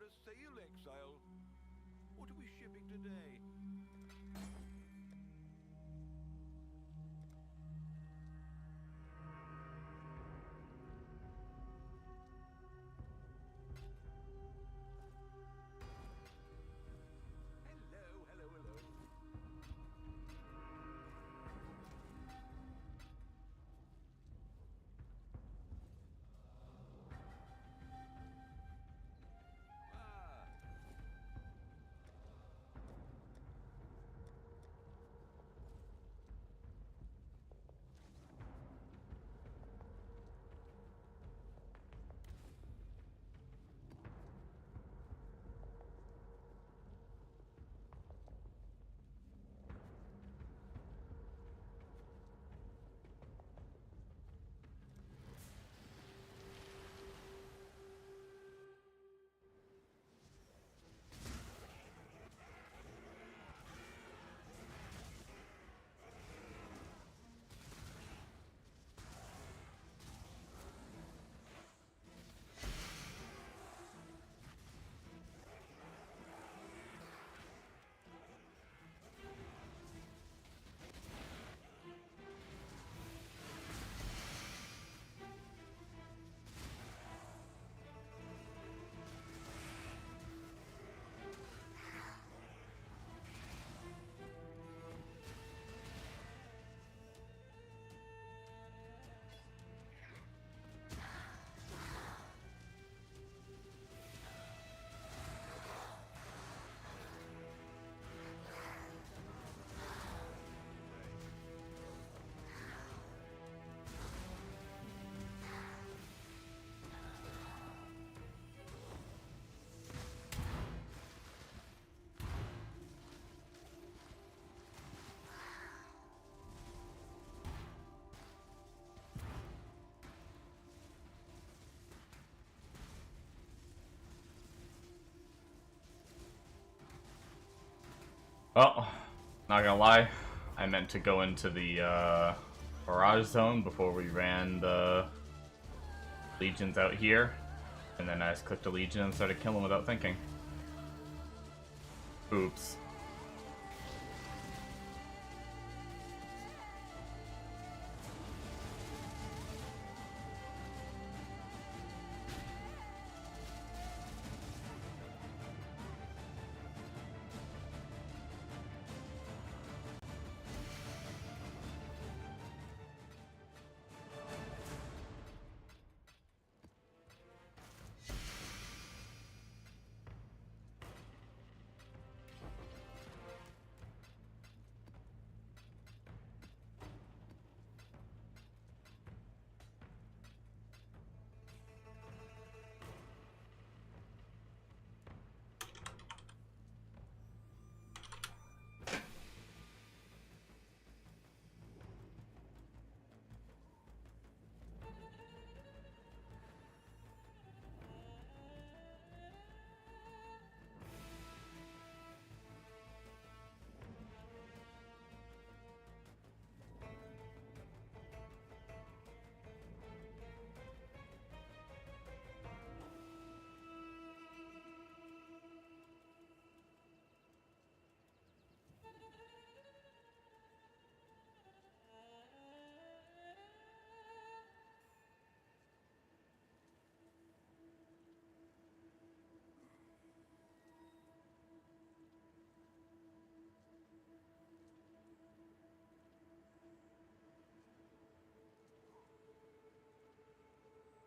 never sail, exile. What are we shipping today? Hello, hello, hello. Ah, Well, not gonna lie, I meant to go into the barrage zone before we ran the legions out here, and then I just clicked the legion and started killing without thinking. Oops.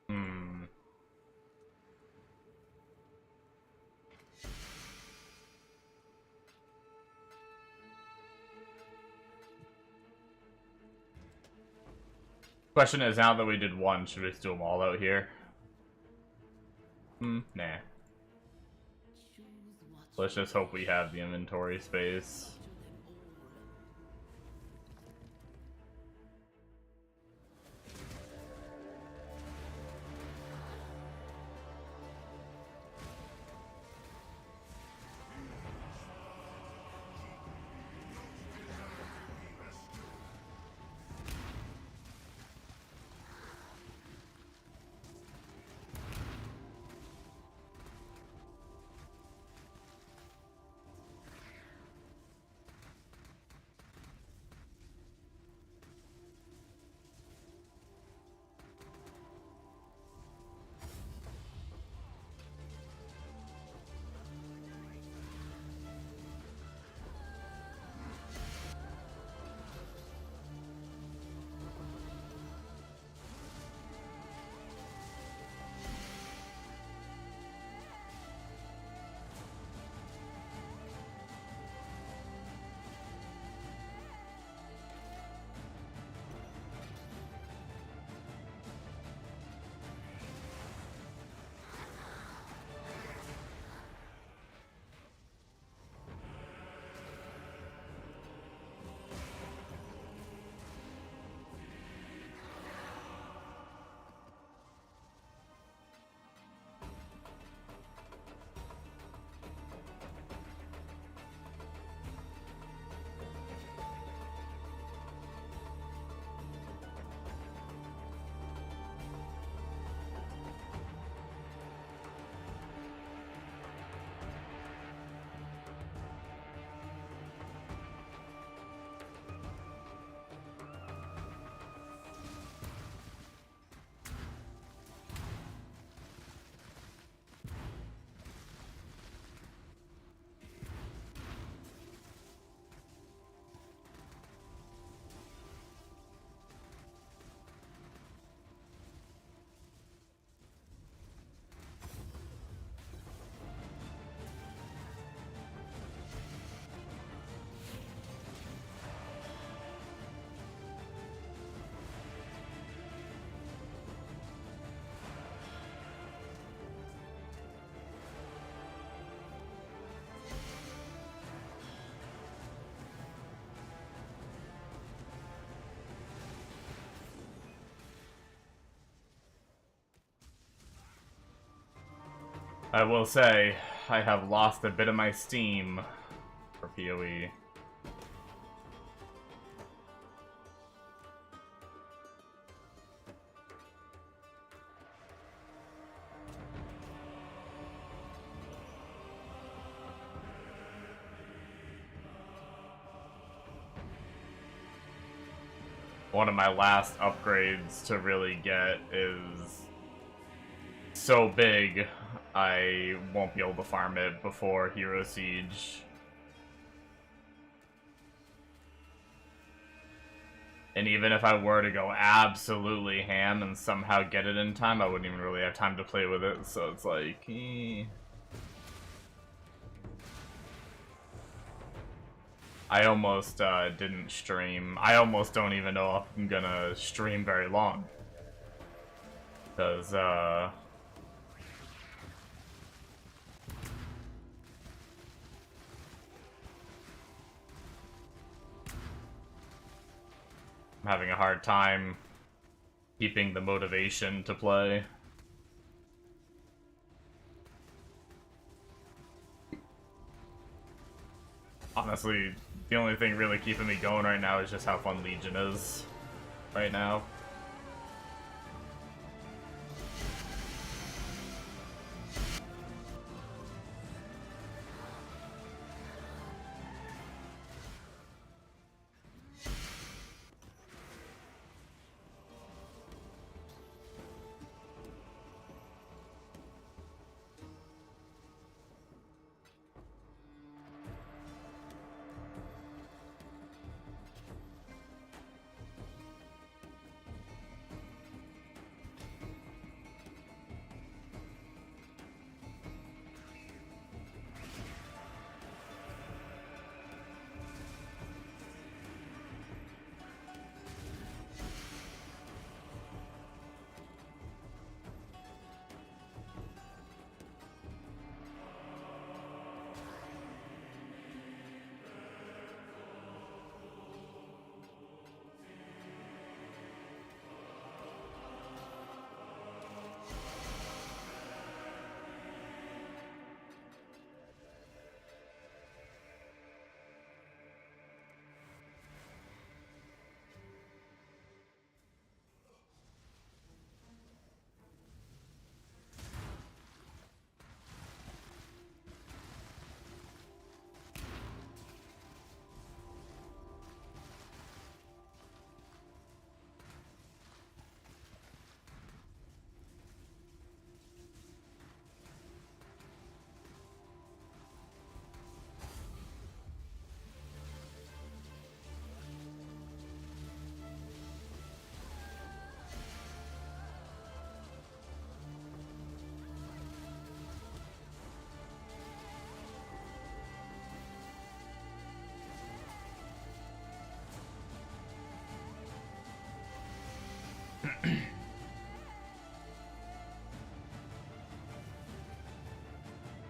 Hmm. Question is, now that we did one, should we just do them all out here? Nah. Let's just hope we have the inventory space. I will say, I have lost a bit of my steam for PoE. One of my last upgrades to really get is so big, I won't be able to farm it before Hero Siege. And even if I were to go absolutely ham and somehow get it in time, I wouldn't even really have time to play with it, so it's like... I almost didn't stream. I almost don't even know if I'm gonna stream very long. Because, I'm having a hard time keeping the motivation to play. Honestly, the only thing really keeping me going right now is just how fun Legion is right now.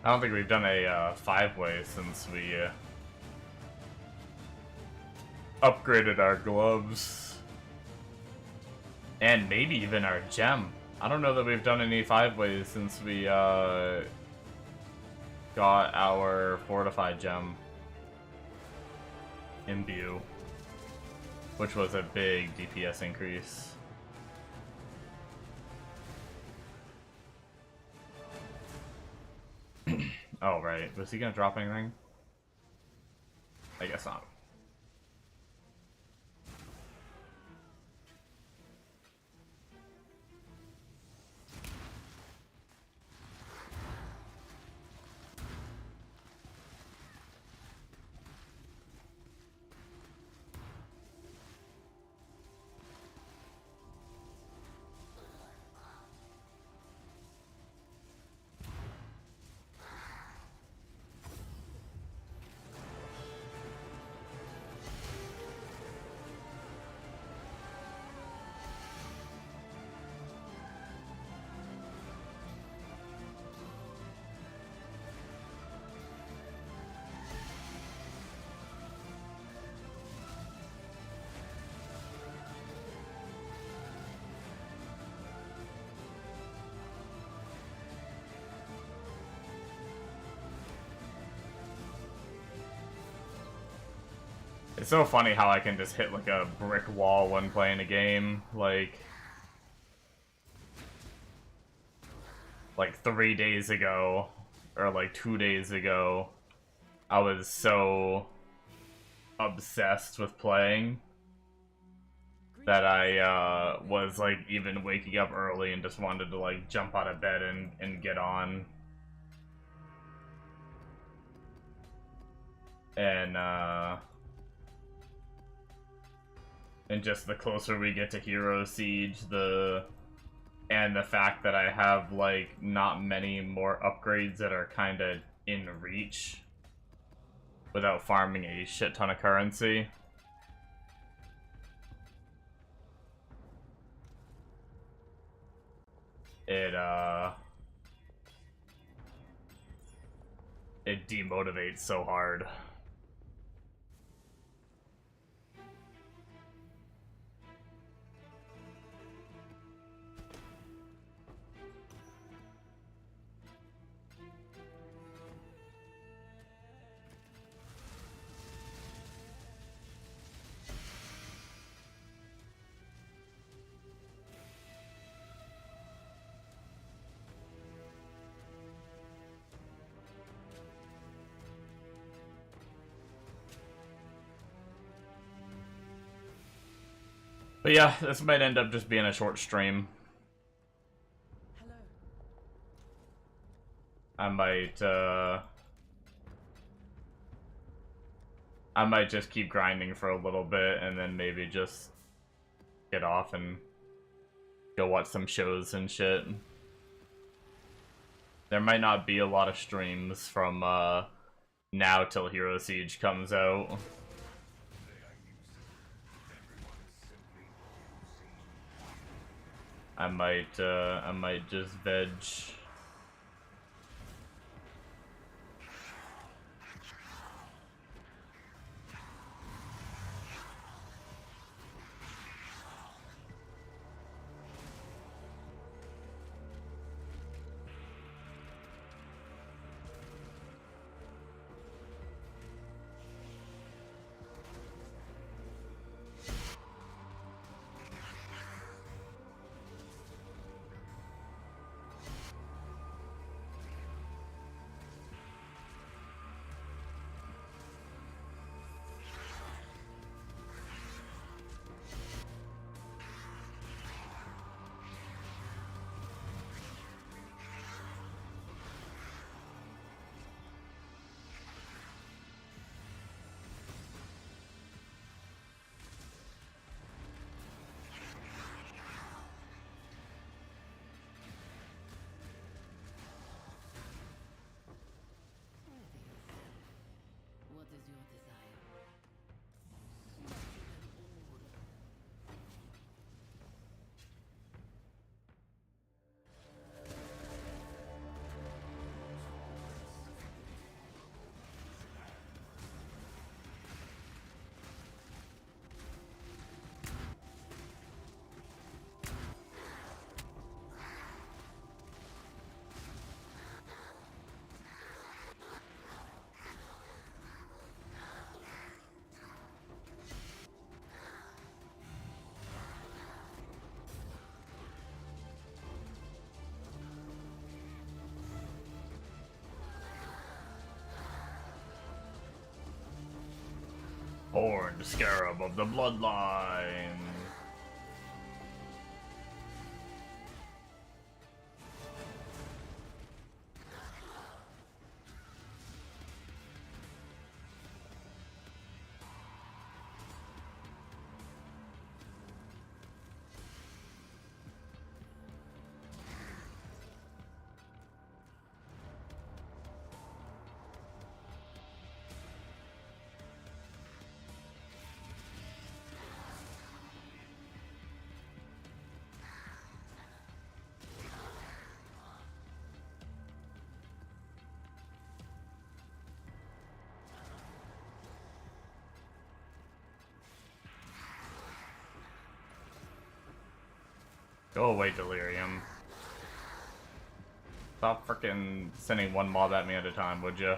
I don't think we've done a 5-way since we upgraded our gloves. And maybe even our gem. I don't know that we've done any 5-ways since we got our fortified gem. Imbue. Which was a big DPS increase. Oh, right. Was he gonna drop anything? I guess not. It's so funny how I can just hit like a brick wall when playing a game. Like 3 days ago, or like 2 days ago, I was so obsessed with playing that I was like even waking up early and just wanted to like jump out of bed and get on. And just the closer we get to Hero Siege, the fact that I have like not many more upgrades that are kind of in reach without farming a shit ton of currency. It demotivates so hard. But yeah, this might end up just being a short stream. Hello. I might just keep grinding for a little bit and then maybe just get off and go watch some shows and shit. There might not be a lot of streams from now till Hero Siege comes out. I might just veg. What is your desire? Horned Scarab of the Bloodline. Go away, Delirium. Stop frickin' sending one mob at me at a time, would ya?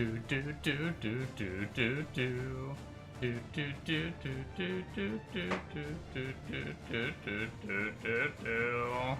Do do do do do do do. Do do do do do do do do do do do do do do.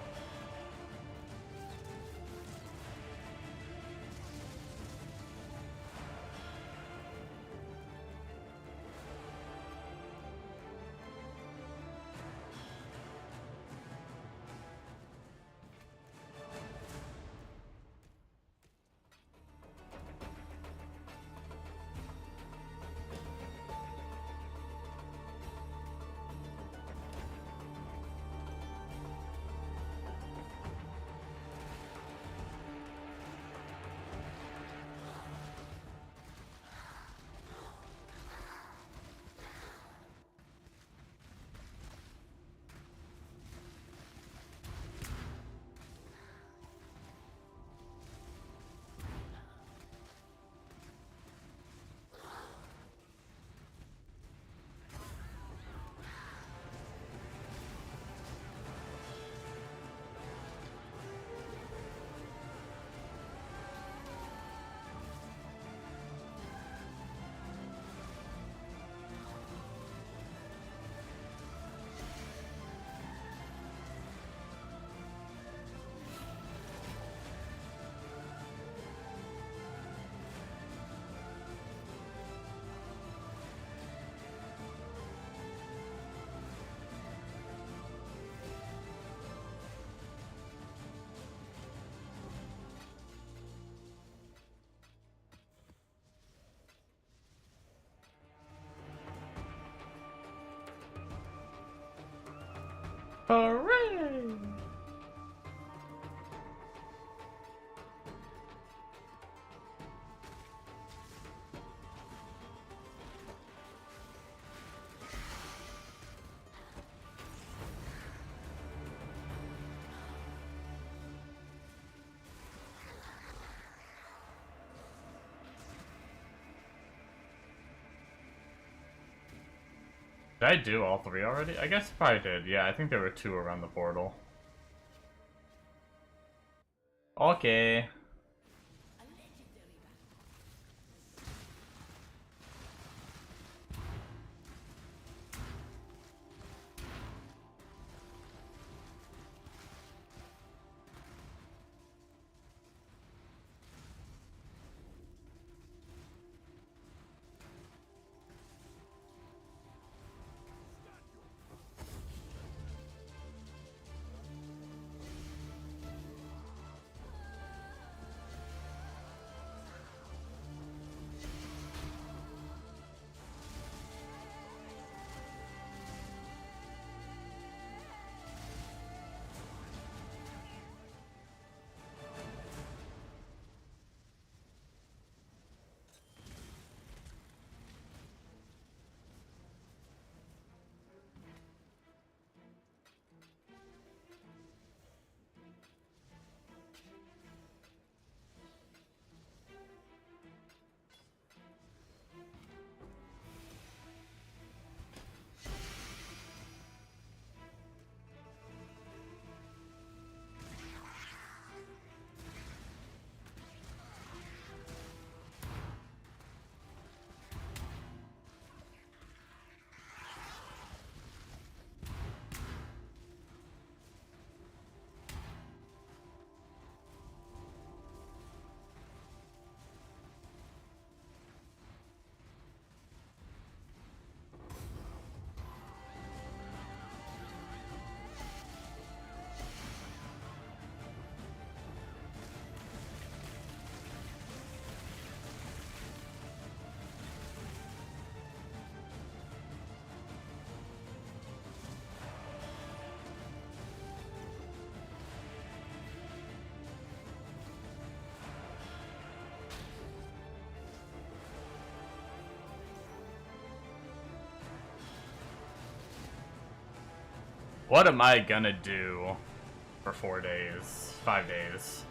Hooray! Did I do all three already? I guess I probably did. Yeah, I think there were 2 around the portal. Okay. What am I gonna do for 4 days? 5 days?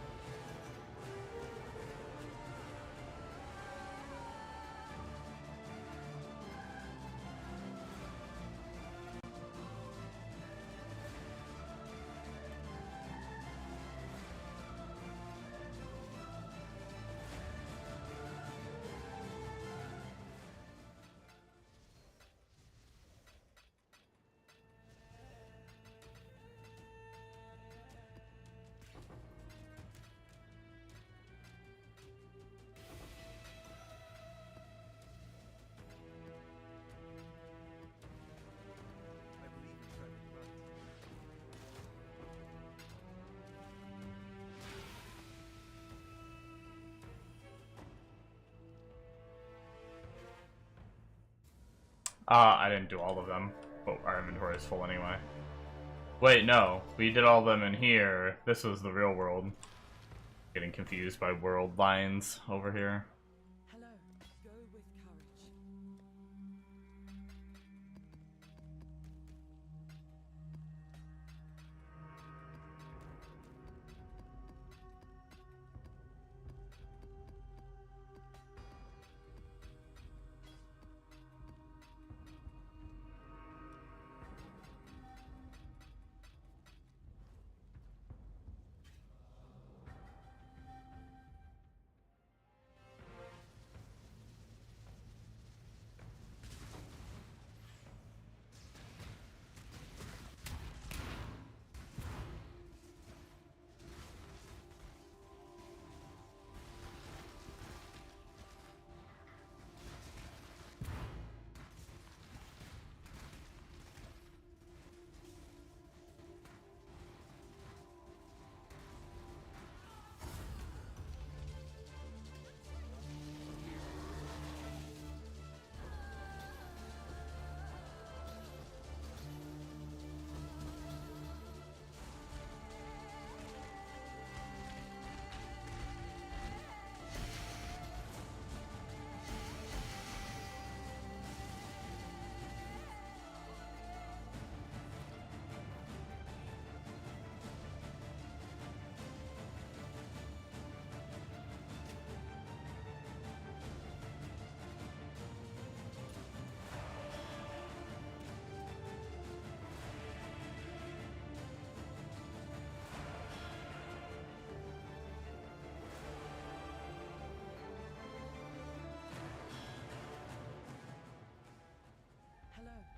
I didn't do all of them, but our inventory is full anyway. Wait, no. We did all of them in here. This was the real world. Getting confused by world lines over here. Hello. Go with courage.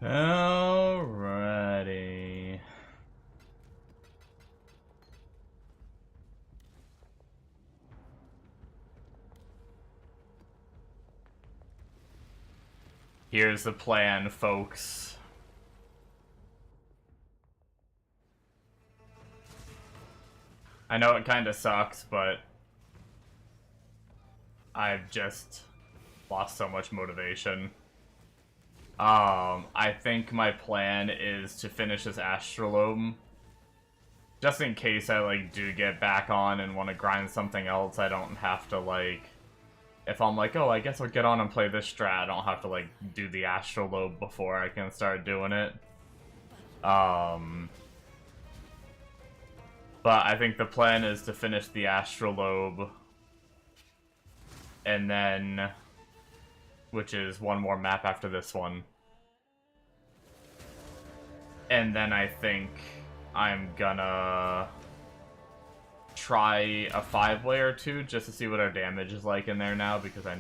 Hello. Alrighty. Here's the plan, folks. I know it kind of sucks, but I've just lost so much motivation. I think my plan is to finish this Astrolabe. Just in case I, like, do get back on and want to grind something else, I don't have to, like... If I'm like, oh, I guess I'll get on and play this strat, I don't have to, like, do the Astrolabe before I can start doing it. But I think the plan is to finish the Astrolabe. And then... Which is one more map after this one. And then I think I'm gonna try a 5-way or 2 just to see what our damage is like in there now, because I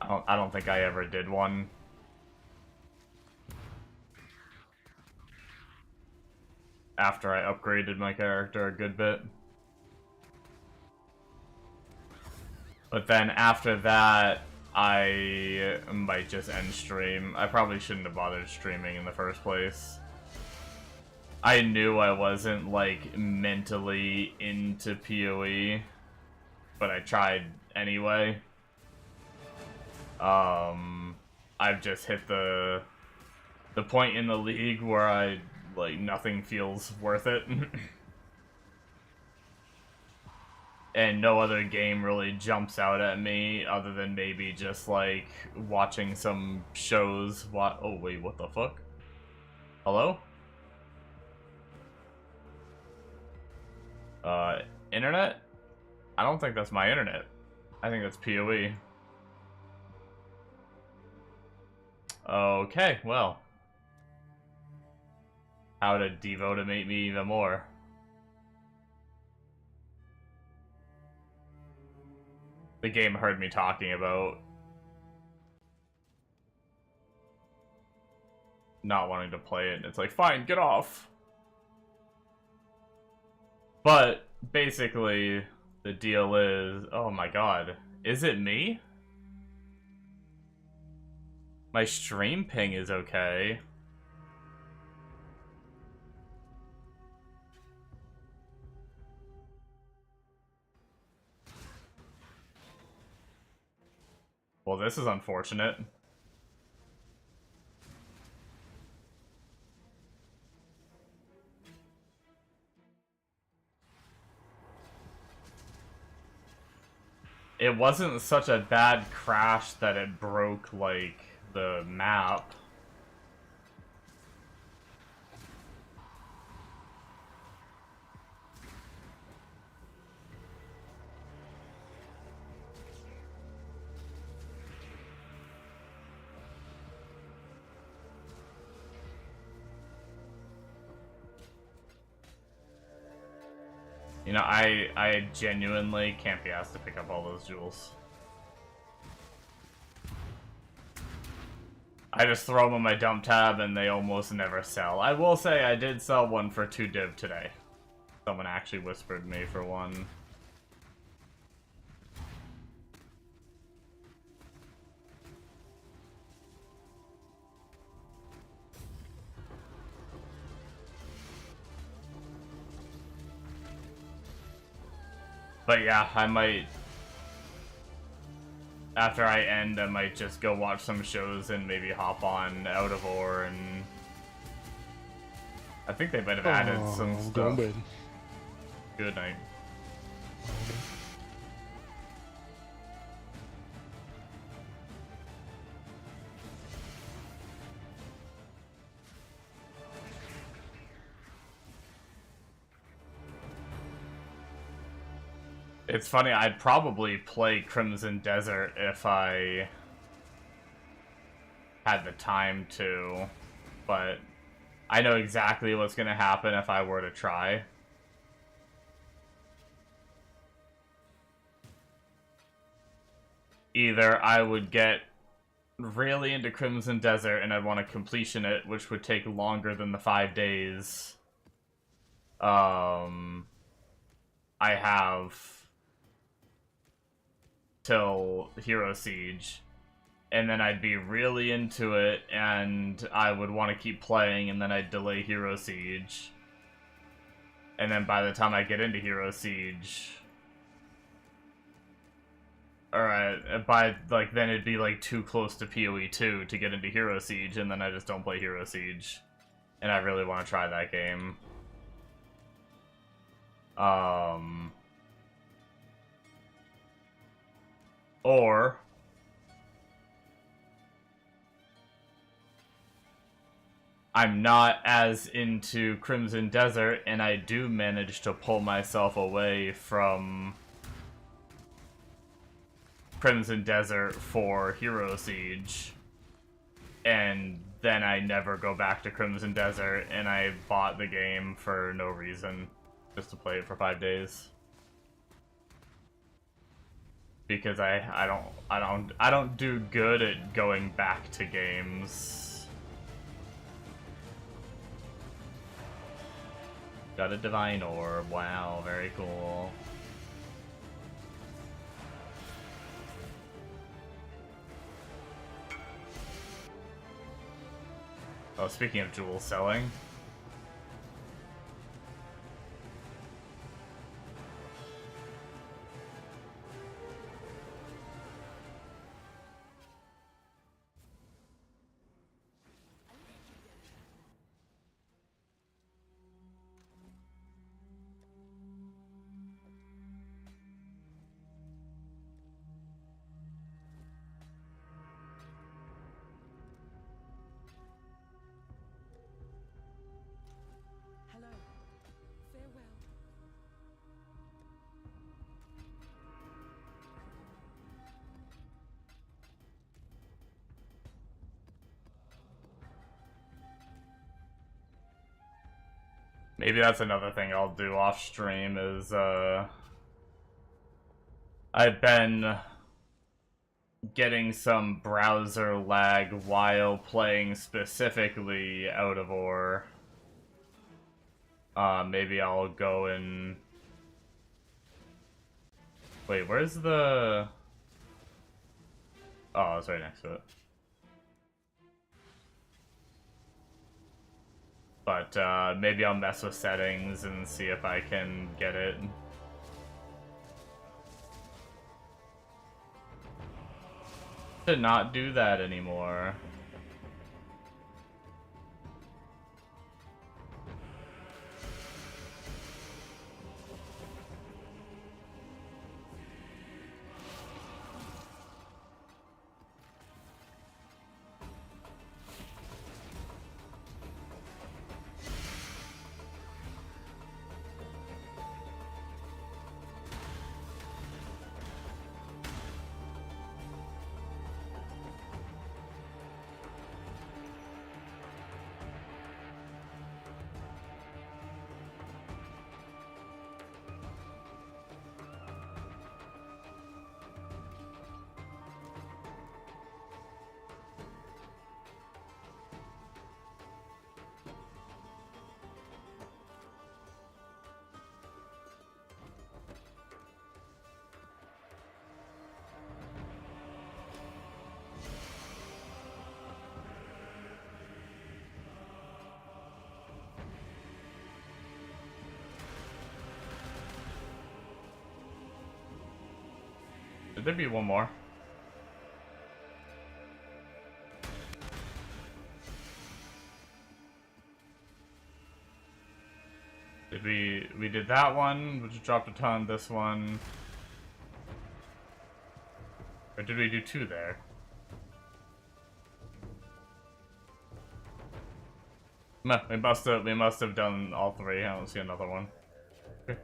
don't think I ever did one. After I upgraded my character a good bit. But then after that, I might just end stream. I probably shouldn't have bothered streaming in the first place. I knew I wasn't, like, mentally into PoE, but I tried anyway. I've just hit the point in the league where nothing feels worth it. And no other game really jumps out at me other than maybe just, like, watching some shows. Oh, wait, what the fuck? Hello? Internet? I don't think that's my internet. I think that's PoE. Okay, well. How to devotimate me even more. The game heard me talking about not wanting to play it, and it's like, fine, get off. But basically, the deal is, oh my god, is it me? My stream ping is okay. Well, this is unfortunate. It wasn't such a bad crash that it broke, like, the map. You know, I genuinely can't be asked to pick up all those jewels. I just throw them on my dump tab and they almost never sell. I will say I did sell one for 2 div today. Someone actually whispered me for one. But yeah, I might... After I end, I might just go watch some shows and maybe hop on Out of Ore and... I think they might have added some stuff. Good night. It's funny, I'd probably play Crimson Desert if I had the time to, but I know exactly what's going to happen if I were to try. Either I would get really into Crimson Desert and I'd want to completion it, which would take longer than the 5 days I have till Hero Siege, and then I'd be really into it and I would want to keep playing, and then I'd delay Hero Siege, and then by the time I get into Hero Siege, alright, then it'd be like too close to PoE 2 to get into Hero Siege, and then I just don't play Hero Siege, and I really want to try that game. Or I'm not as into Crimson Desert and I do manage to pull myself away from Crimson Desert for Hero Siege, and then I never go back to Crimson Desert and I bought the game for no reason, just to play it for 5 days. Because I don't do good at going back to games. Got a Divine Orb, wow, very cool. Oh, speaking of jewel selling. Hello. Farewell. Maybe that's another thing I'll do off stream is, I've been getting some browser lag while playing specifically Out of Ore. Maybe I'll go and... Wait, where's the... Oh, it's right next to it. But maybe I'll mess with settings and see if I can get it. To not do that anymore. Should there be one more? Did we did that one, which dropped a ton, this one. Or did we do two there? No, we must have done all three. I don't see another one. Okay.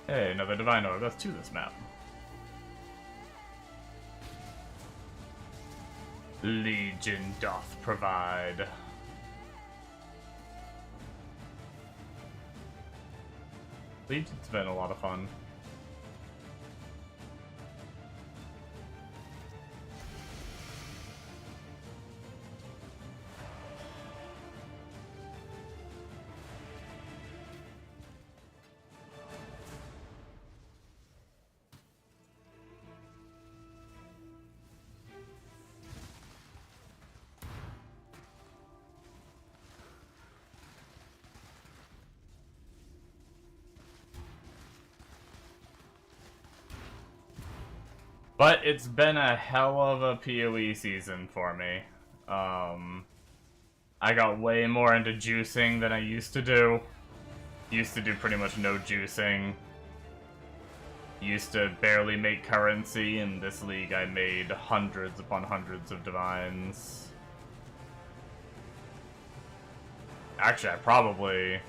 Hey, another divine orb. Let's do this map. Legion doth provide. Legion's been a lot of fun. But it's been a hell of a PoE season for me. I got way more into juicing than I used to do. Used to do pretty much no juicing. Used to barely make currency. In this league I made hundreds upon hundreds of divines. Actually, I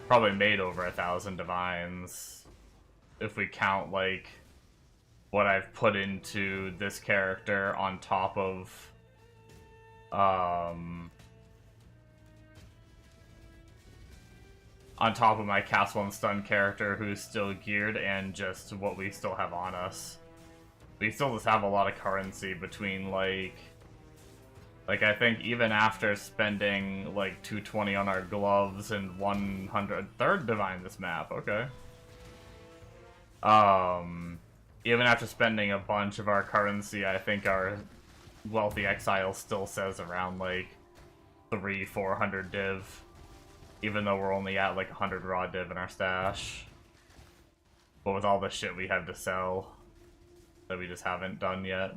probably made over 1,000 divines. If we count, like, what I've put into this character on top of my Castle and Stun character who's still geared, and just what we still have on us. We still just have a lot of currency between, like I think even after spending like 220 on our gloves and 100 third divine this map, okay. Even after spending a bunch of our currency, I think our Wealthy Exile still says around like 300-400 div. Even though we're only at like 100 raw div in our stash. But with all the shit we have to sell that we just haven't done yet.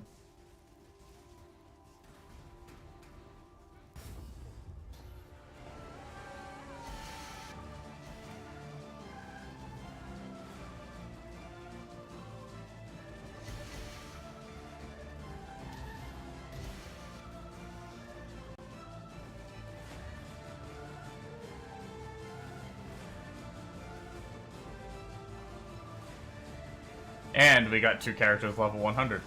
And we got 2 characters level 100.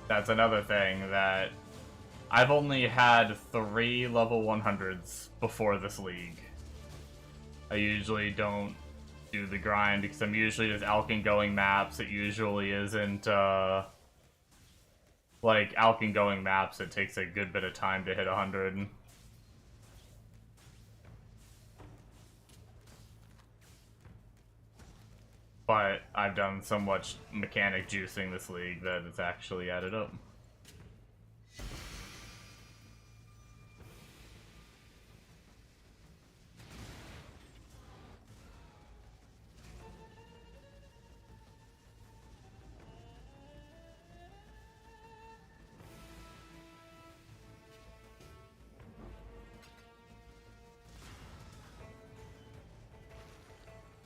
That's another thing that I've only had 3 level 100s before this league. I usually don't do the grind because I'm usually just Alkin going maps. It usually isn't, like, Alkin going maps, it takes a good bit of time to hit 100. But I've done so much mechanic juicing this league that it's actually added up.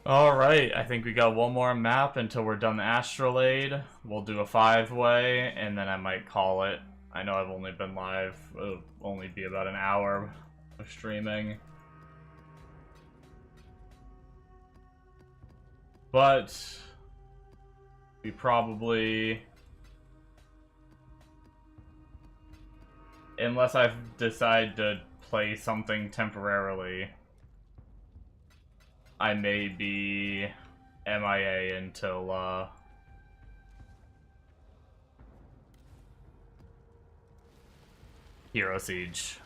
Alright, I think we got one more map until we're done the Astrolabe. We'll do a 5-way, and then I might call it. I know I've only been live, it'll only be about an hour of streaming. But we probably, unless I decide to play something temporarily, I may be MIA until Hero Siege.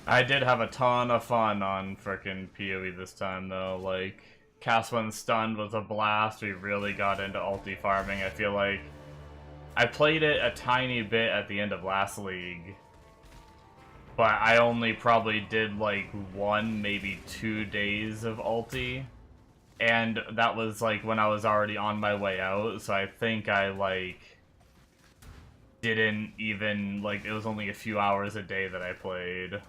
I did have a ton of fun on frickin' PoE this time, though. Like, Cast When Stunned was a blast. We really got into ulti farming. I feel like I played it a tiny bit at the end of last league, but I only probably did like 1, maybe 2 days of ulti, and that was like when I was already on my way out, so I think I like didn't even, like, it was only a few hours a day that I played.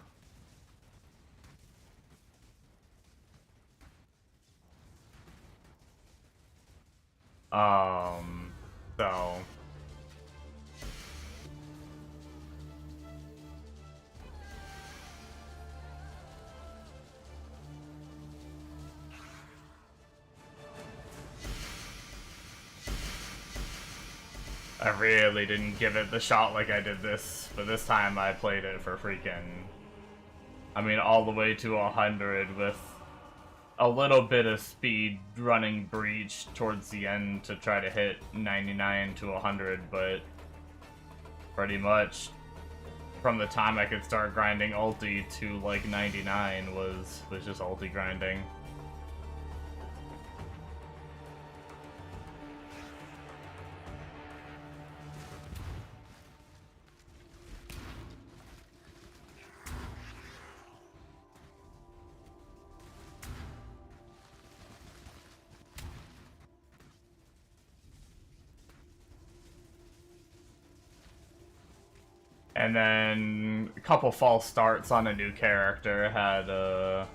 So I really didn't give it the shot like I did this, but this time I played it for freaking, I mean, all the way to 100 with a little bit of speed running breach towards the end to try to hit 99 to 100, but pretty much from the time I could start grinding ulti to like 99 was just ulti grinding. And then a couple false starts on a new character. Had a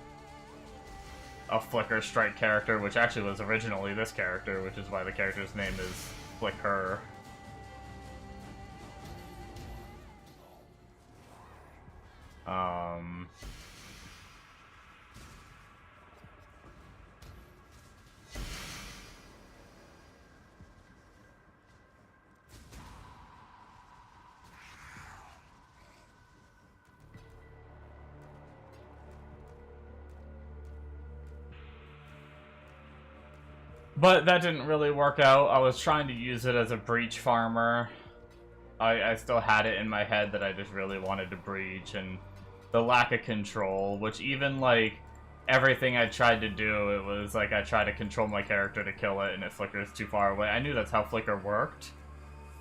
Flicker Strike character, which actually was originally this character, which is why the character's name is Flicker. But that didn't really work out. I was trying to use it as a breach farmer. I still had it in my head that I just really wanted to breach, and the lack of control, which even like everything I tried to do, it was like I tried to control my character to kill it and it flickers too far away. I knew that's how flicker worked,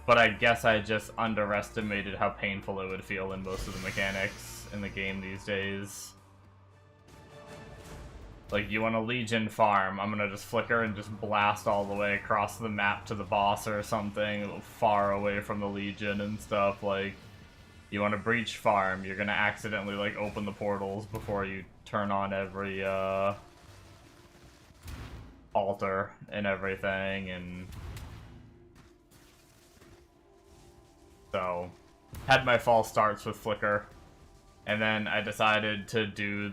but I guess I just underestimated how painful it would feel in most of the mechanics in the game these days. Like, you want a Legion farm, I'm gonna just flicker and just blast all the way across the map to the boss or something, far away from the Legion and stuff. Like, You want to breach farm, you're gonna accidentally like open the portals before you turn on every altar and everything, and so had my false starts with Flicker. And then I decided to do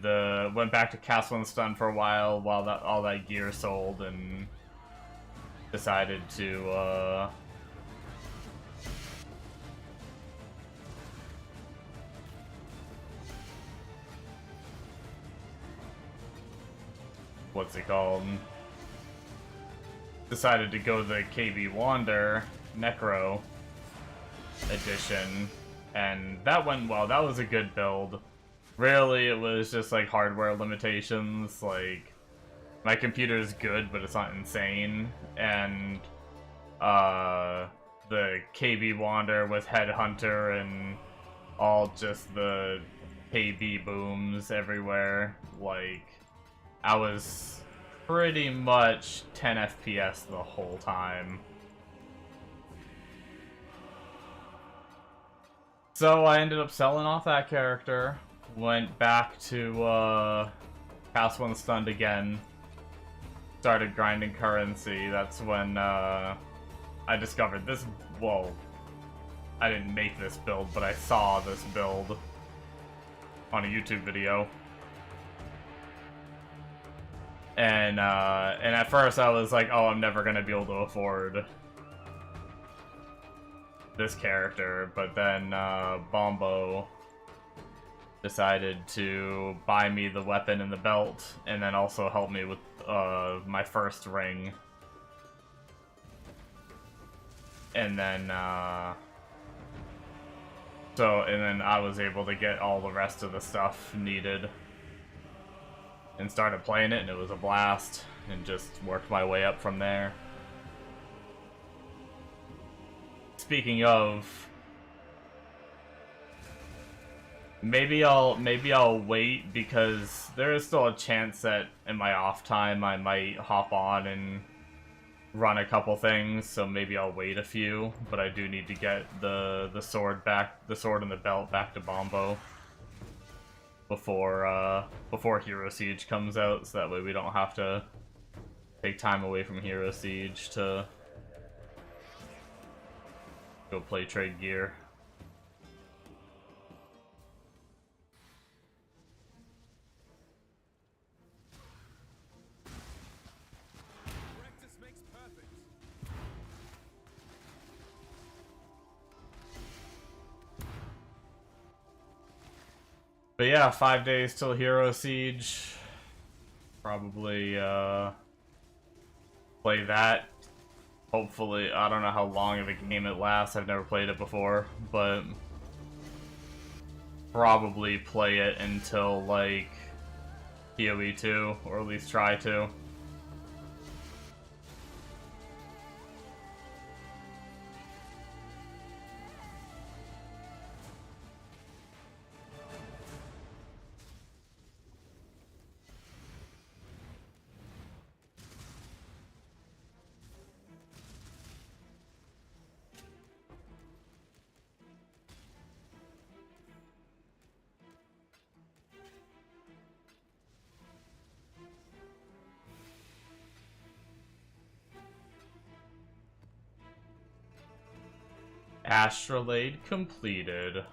went back to Castle and Stun for a while that all that gear sold, and decided to what's it called? Decided to go the KB Wander Necro edition, and that went well. That was a good build. Really, it was just like hardware limitations. Like, my computer's good, but it's not insane, and the KB Wander with Headhunter and all just the KB booms everywhere. Like, I was pretty much 10 FPS the whole time. So I ended up selling off that character, went back to Castle and Stunned again, started grinding currency. That's when I discovered this. Well, I didn't make this build, but I saw this build on a YouTube video. And at first I was like, oh, I'm never gonna be able to afford this character, but then Bombo decided to buy me the weapon and the belt, and then also help me with my first ring. And then and then I was able to get all the rest of the stuff needed and started playing it, and it was a blast, and just worked my way up from there. Speaking of, maybe I'll wait, because there is still a chance that in my off time I might hop on and run a couple things, so maybe I'll wait a few, but I do need to get the sword and the belt back to Bombo before Hero Siege comes out, so that way we don't have to take time away from Hero Siege to go play trade gear. Practice makes perfect. But yeah, 5 days till Hero Siege. Probably play that. Hopefully, I don't know how long of a game it lasts. I've never played it before, but probably play it until like PoE 2, or at least try to. Astrolabe completed.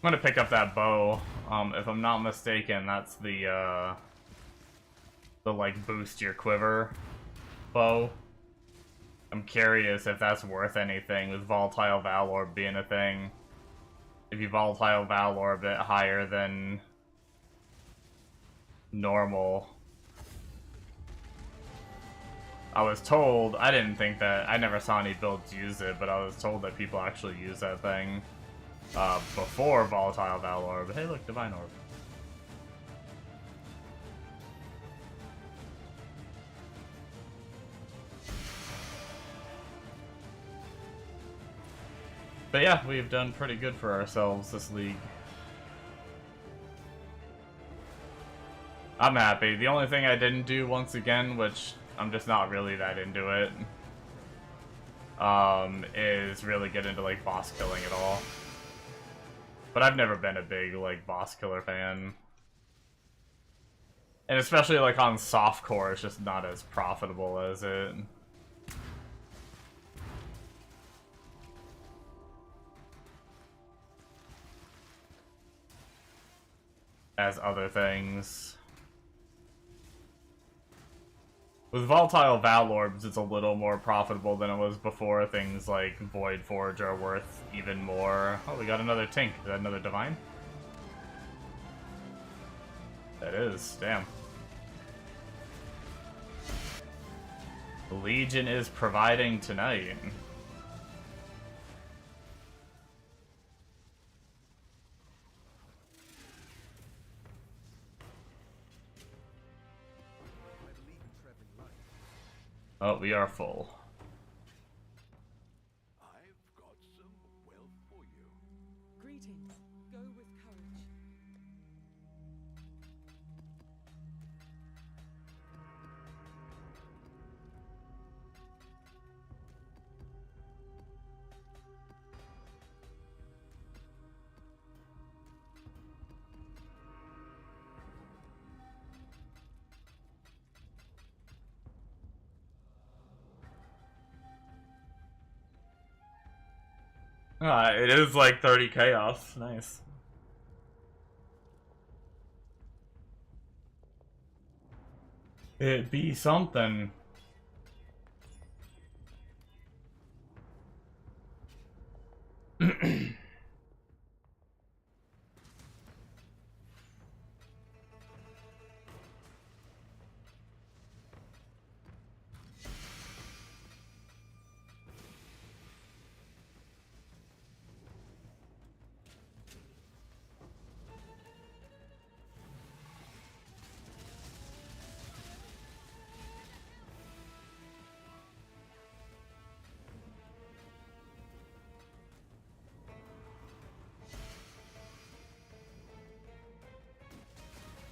I'm gonna pick up that bow. If I'm not mistaken, that's the like boost your quiver bow. I'm curious if that's worth anything with Volatile Valor being a thing. If you Volatile Valor a bit higher than normal. I was told, I didn't think that, I never saw any builds use it, but I was told that people actually use that thing before Volatile Valor. But hey, look, Divine Orb. But yeah, we've done pretty good for ourselves this league. I'm happy. The only thing I didn't do once again, which I'm just not really that into it, is really get into like boss killing at all. But I've never been a big like boss killer fan. And especially like on softcore, it's just not as profitable as it. As other things. With Volatile Val Orbs, it's a little more profitable than it was before. Things like Void Forge are worth even more. Oh, we got another Tink. Is that another Divine? That is. Damn. The Legion is providing tonight. Oh, we are full. I've got some wealth for you. Greetings. Go with courage. It is like 30 chaos. Nice. It be something.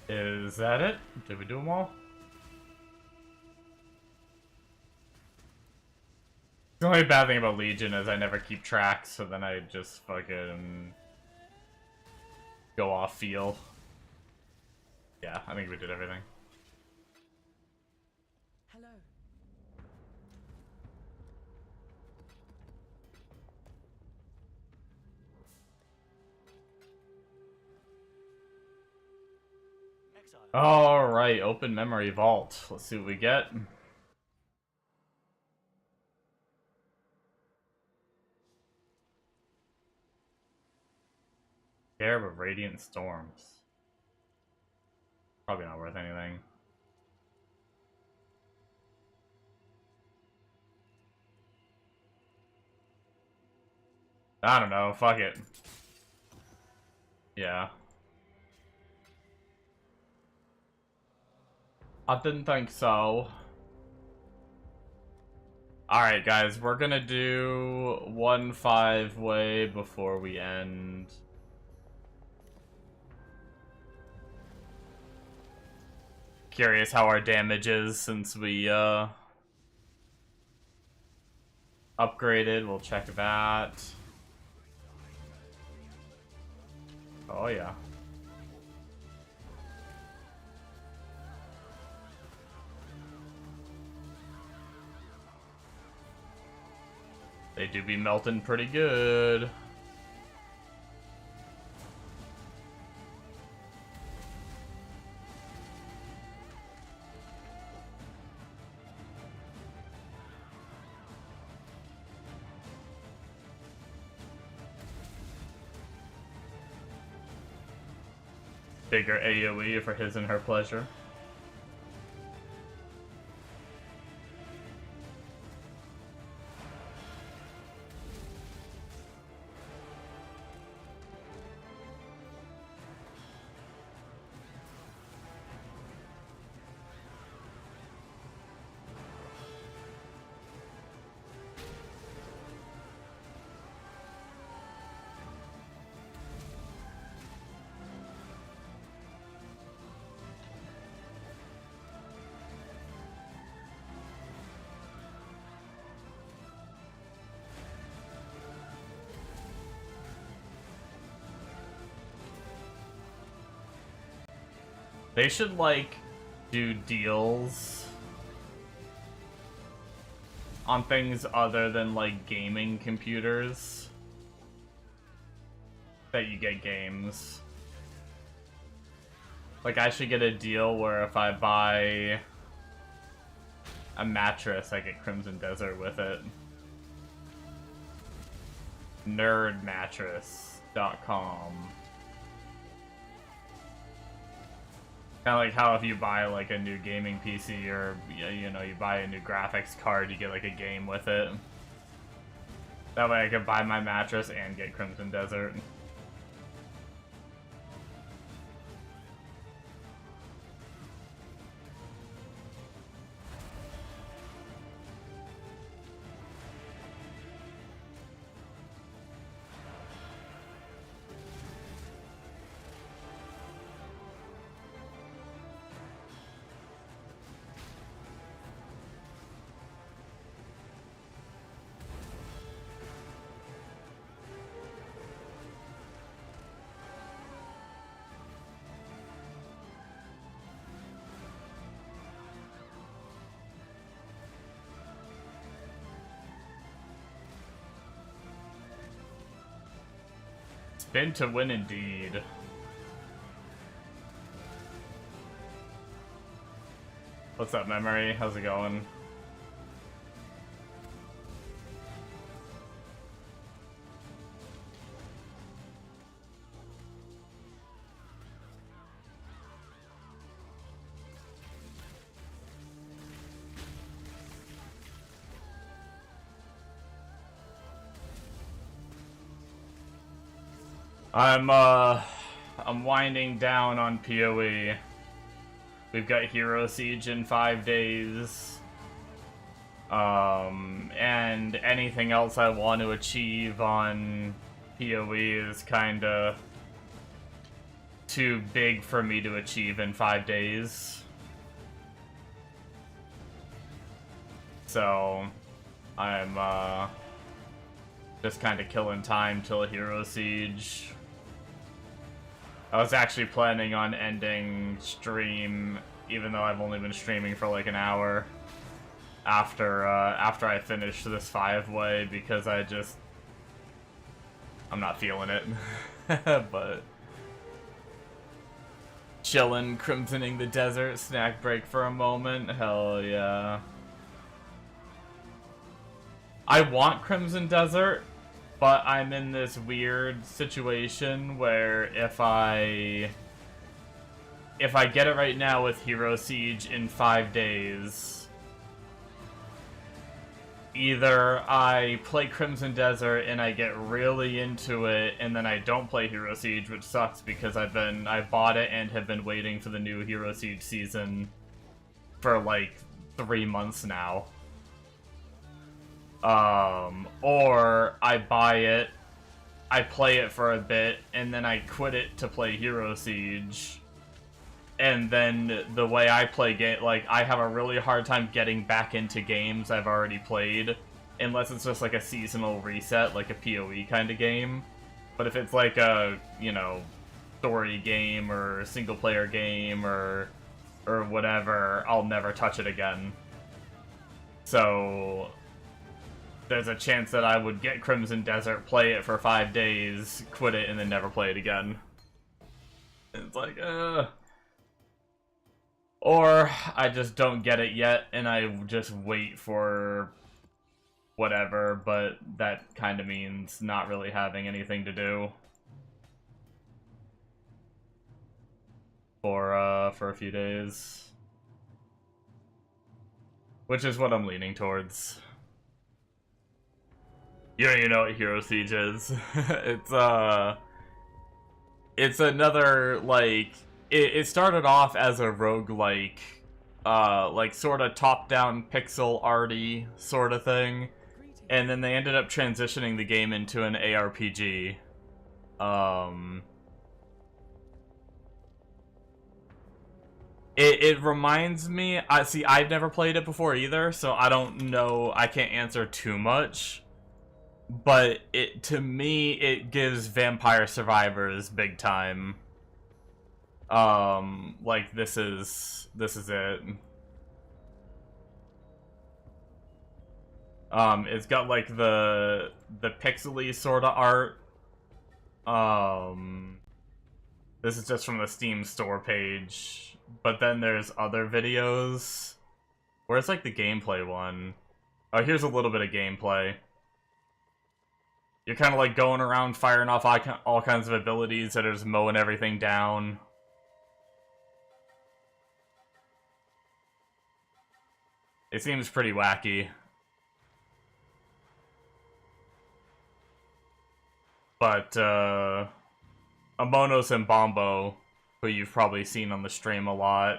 Is that it? Did we do them all? The only bad thing about Legion is I never keep track, so then I just fucking go off feel. Yeah, I think we did everything. Hello. Alright, open memory vault. Let's see what we get. Scarab of Radiant Storms. Probably not worth anything. I don't know, fuck it. Yeah. I didn't think so. Alright guys, we're gonna do 1 5-way before we end. Curious how our damage is since we upgraded. We'll check that. Oh yeah. They do be melting pretty good. Bigger AoE for his and her pleasure. They should, like, do deals on things other than, like, gaming computers that you get games. Like, I should get a deal where if I buy a mattress, I get Crimson Desert with it. Nerdmattress.com. Kind of like how if you buy like a new gaming PC or, you know, you buy a new graphics card, you get like a game with it. That way I could buy my mattress and get Crimson Desert. Spin to win indeed. What's up, Memory? How's it going? I'm winding down on PoE. We've got Hero Siege in 5 days. And anything else I want to achieve on PoE is kinda too big for me to achieve in 5 days. So, I'm, just kinda killing time till Hero Siege. I was actually planning on ending stream, even though I've only been streaming for like an hour after I finish this 5-way, because I'm not feeling it. But chillin', crimsoning the desert, snack break for a moment, hell yeah. I want Crimson Desert, but I'm in this weird situation where if I get it right now with Hero Siege in 5 days, either I play Crimson Desert and I get really into it, and then I don't play Hero Siege, which sucks because I bought it and have been waiting for the new Hero Siege season for like 3 months now. Or I buy it, I play it for a bit, and then I quit it to play Hero Siege. And then the way I play game, like, I have a really hard time getting back into games I've already played, unless it's just like a seasonal reset, like a PoE kind of game. But if it's like a, you know, story game or single player game or whatever, I'll never touch it again. So there's a chance that I would get Crimson Desert, play it for 5 days, quit it, and then never play it again. It's like, or I just don't get it yet, and I just wait for whatever, but that kind of means not really having anything to do for a few days. Which is what I'm leaning towards. You don't even know what Hero Siege is. It's another, like, it started off as a roguelike, like, sort of top-down pixel arty sort of thing, and then they ended up transitioning the game into an ARPG. It reminds me, see, I've never played it before either, so I don't know, I can't answer too much. But to me, it gives Vampire Survivors big time. Like this is it. It's got like the pixely sort of art. This is just from the Steam store page, but then there's other videos. Where's like the gameplay one? Oh, here's a little bit of gameplay. You're kind of like going around firing off all kinds of abilities that are just mowing everything down. It seems pretty wacky. But, Amonos and Bombo, who you've probably seen on the stream a lot,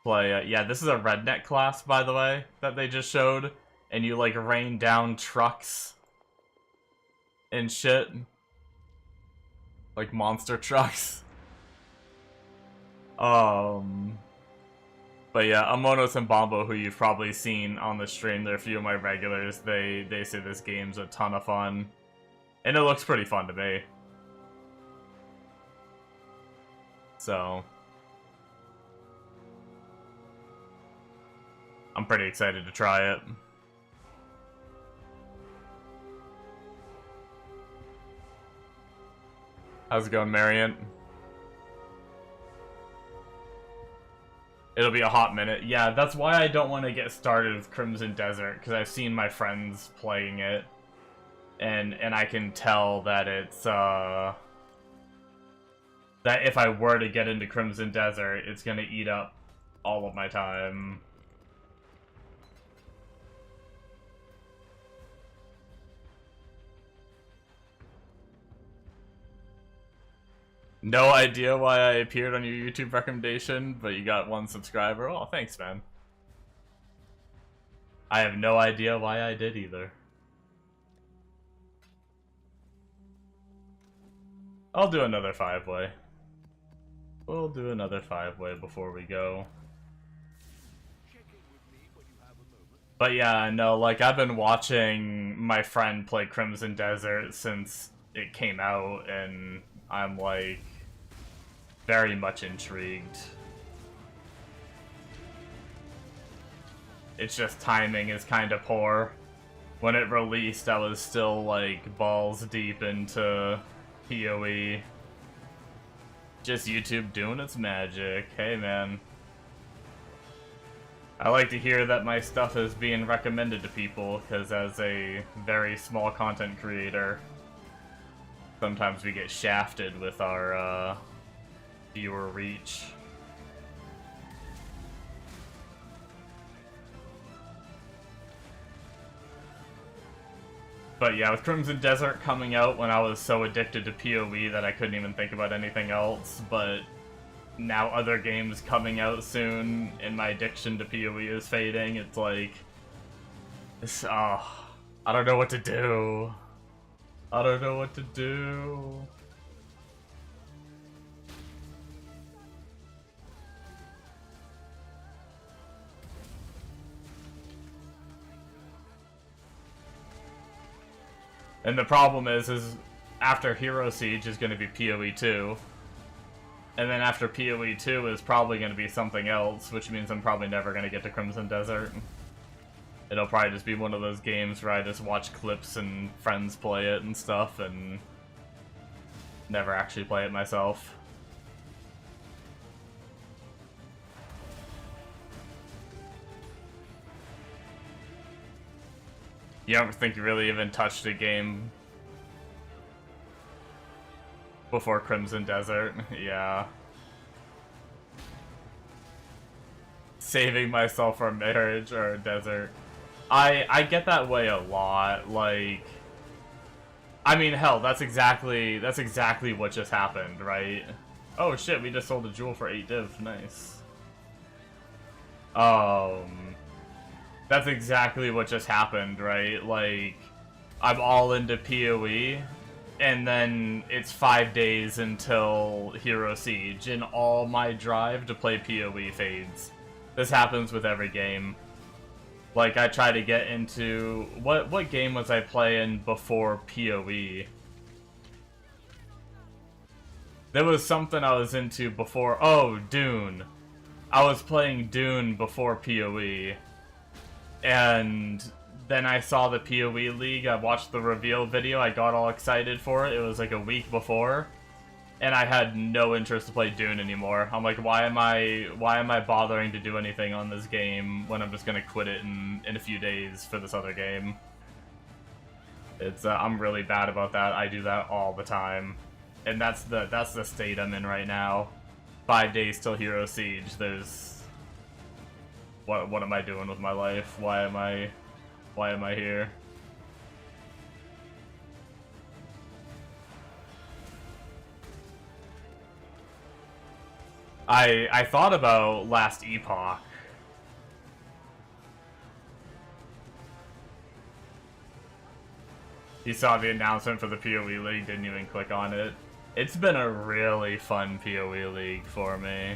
play, yeah, this is a redneck class, by the way, that they just showed, and you, like, rain down trucks and shit. Like, monster trucks. But yeah, Amonos and Bombo, who you've probably seen on the stream, they're a few of my regulars, they say this game's a ton of fun. And it looks pretty fun to me. So I'm pretty excited to try it. How's it going, Marion? It'll be a hot minute. Yeah, that's why I don't want to get started with Crimson Desert, because I've seen my friends playing it. And I can tell that it's, that if I were to get into Crimson Desert, it's gonna eat up all of my time. No idea why I appeared on your YouTube recommendation, but you got 1 subscriber. Oh, thanks, man. I have no idea why I did either. I'll do another 5-way. We'll do another 5-way before we go. But yeah, no, like, I've been watching my friend play Crimson Desert since it came out, and I'm, like, very much intrigued. It's just timing is kind of poor. When it released, I was still, like, balls deep into PoE. Just YouTube doing its magic. Hey, man. I like to hear that my stuff is being recommended to people, because as a very small content creator, sometimes we get shafted with our viewer reach. But yeah, with Crimson Desert coming out when I was so addicted to PoE that I couldn't even think about anything else, but now other games coming out soon and my addiction to PoE is fading, it's like, I don't know what to do. I don't know what to do. And the problem is after Hero Siege is going to be PoE 2. And then after PoE 2 is probably going to be something else, which means I'm probably never going to get to Crimson Desert. It'll probably just be one of those games where I just watch clips and friends play it and stuff, and never actually play it myself. You don't think you really even touched a game before Crimson Desert? Yeah. Saving myself for marriage or a desert. I get that way a lot. Like, I mean, hell, that's exactly what just happened, right? Oh shit, we just sold a jewel for 8 div. Nice. That's exactly what just happened, right? Like, I'm all into PoE, and then it's 5 days until Hero Siege, and all my drive to play PoE fades. This happens with every game. Like, I try to get into... What game was I playing before PoE? There was something I was into before. Oh, Dune. I was playing Dune before PoE. And then I saw the PoE League. I watched the reveal video. I got all excited for it. It was like a week before. And I had no interest to play Dune anymore. I'm like, why am I bothering to do anything on this game when I'm just gonna quit it in a few days for this other game? It's I'm really bad about that. I do that all the time. And that's the state I'm in right now. 5 days till Hero Siege. There's what am I doing with my life? Why am I here? I thought about Last Epoch. You saw the announcement for the PoE League, didn't even click on it. It's been a really fun PoE League for me.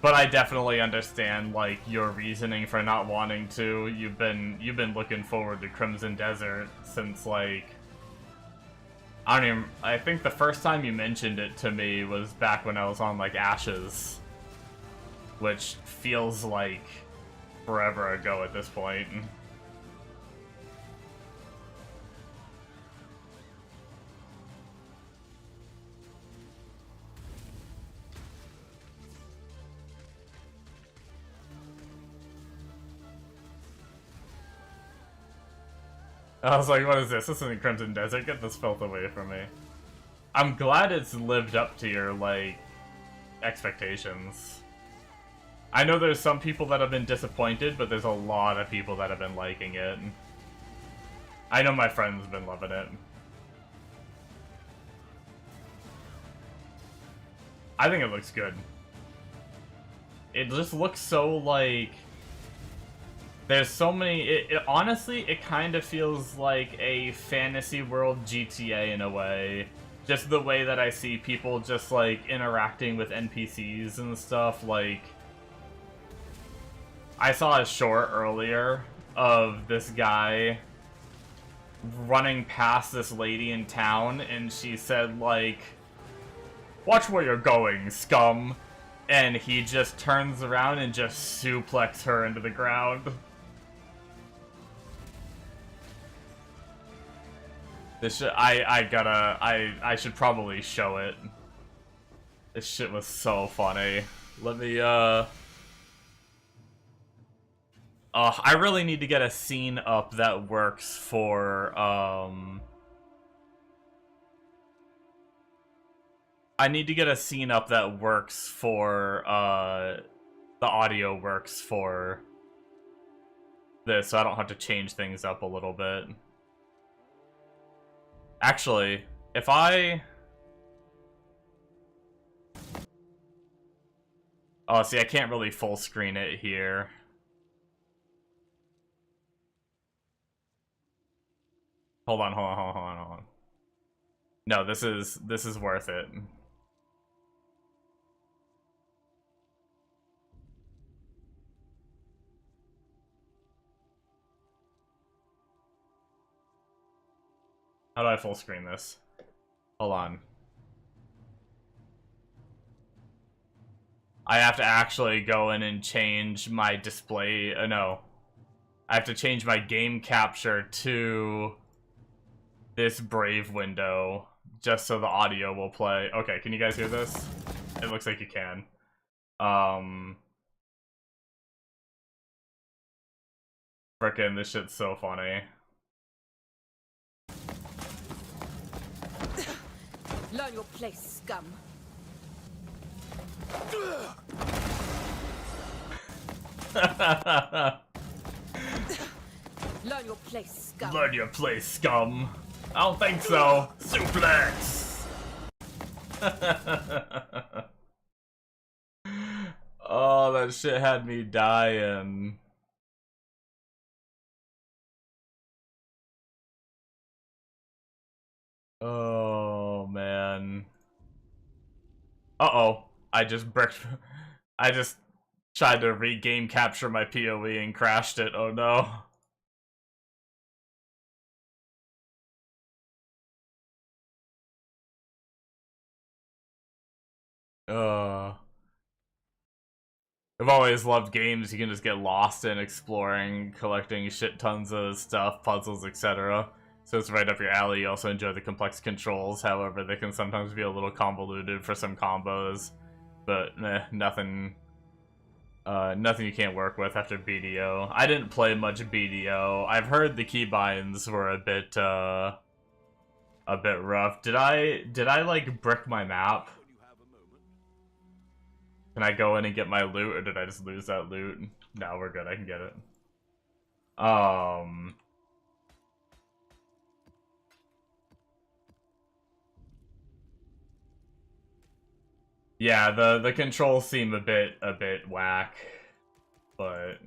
But I definitely understand, like, your reasoning for not wanting to. You've been looking forward to Crimson Desert since, like, I think the first time you mentioned it to me was back when I was on, like, Ashes. Which feels like forever ago at this point. I was like, what is this? This isn't Crimson Desert. Get this filth away from me. I'm glad it's lived up to your, like, expectations. I know there's some people that have been disappointed, but there's a lot of people that have been liking it. I know my friend's been loving it. I think it looks good. It just looks so, like... There's so many... honestly, it kind of feels like a fantasy world GTA in a way. Just the way that I see people just, like, interacting with NPCs and stuff, like... I saw a short earlier of this guy running past this lady in town, and she said, like, "Watch where you're going, scum!" And he just turns around and just suplexes her into the ground. This shit, I should probably show it. This shit was so funny. Let me, I really need to get a scene up that works for, I need to get a scene up that works for, the audio works for this, so I don't have to change things up a little bit. Actually, if I... Oh, see, I can't really full screen it here. Hold on. No, this is worth it. How do I full screen this? Hold on. I have to actually go in and change my display. No. I have to change my game capture to this Brave window just so the audio will play. Okay, can you guys hear this? It looks like you can. Frickin', this shit's so funny. Learn your place, scum. Learn your place, scum. Learn your place, scum. I don't think so. Suplex! Oh, that shit had me dying. Oh, man. Uh-oh. I just bricked... I just tried to re-game capture my PoE and crashed it. Oh, no. Uh, I've always loved games you can just get lost in exploring, collecting shit tons of stuff, puzzles, etc. So it's right up your alley. You also enjoy the complex controls, however, they can sometimes be a little convoluted for some combos. But nothing you can't work with after BDO. I didn't play much BDO. I've heard the keybinds were a bit rough. Did I like brick my map? When you have a moment. Can I go in and get my loot, or did I just lose that loot? No, we're good. I can get it. Yeah, the controls seem a bit whack, but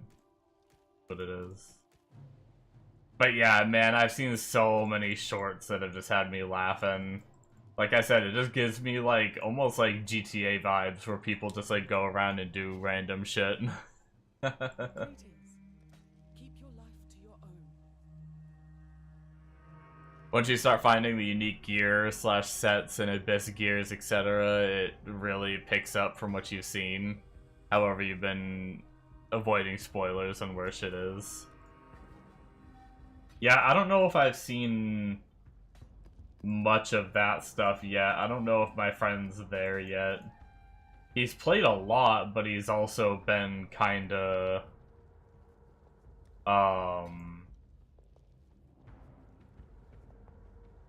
it is. But yeah, man, I've seen so many shorts that have just had me laughing. Like I said, it just gives me like almost like GTA vibes where people just like go around and do random shit. Greetings. Keep your life to your own. Once you start finding the unique gear / sets and abyss gears, etc., it really picks up from what you've seen. However, you've been avoiding spoilers on where shit is. Yeah, I don't know if I've seen much of that stuff yet. I don't know if my friend's there yet. He's played a lot, but he's also been kinda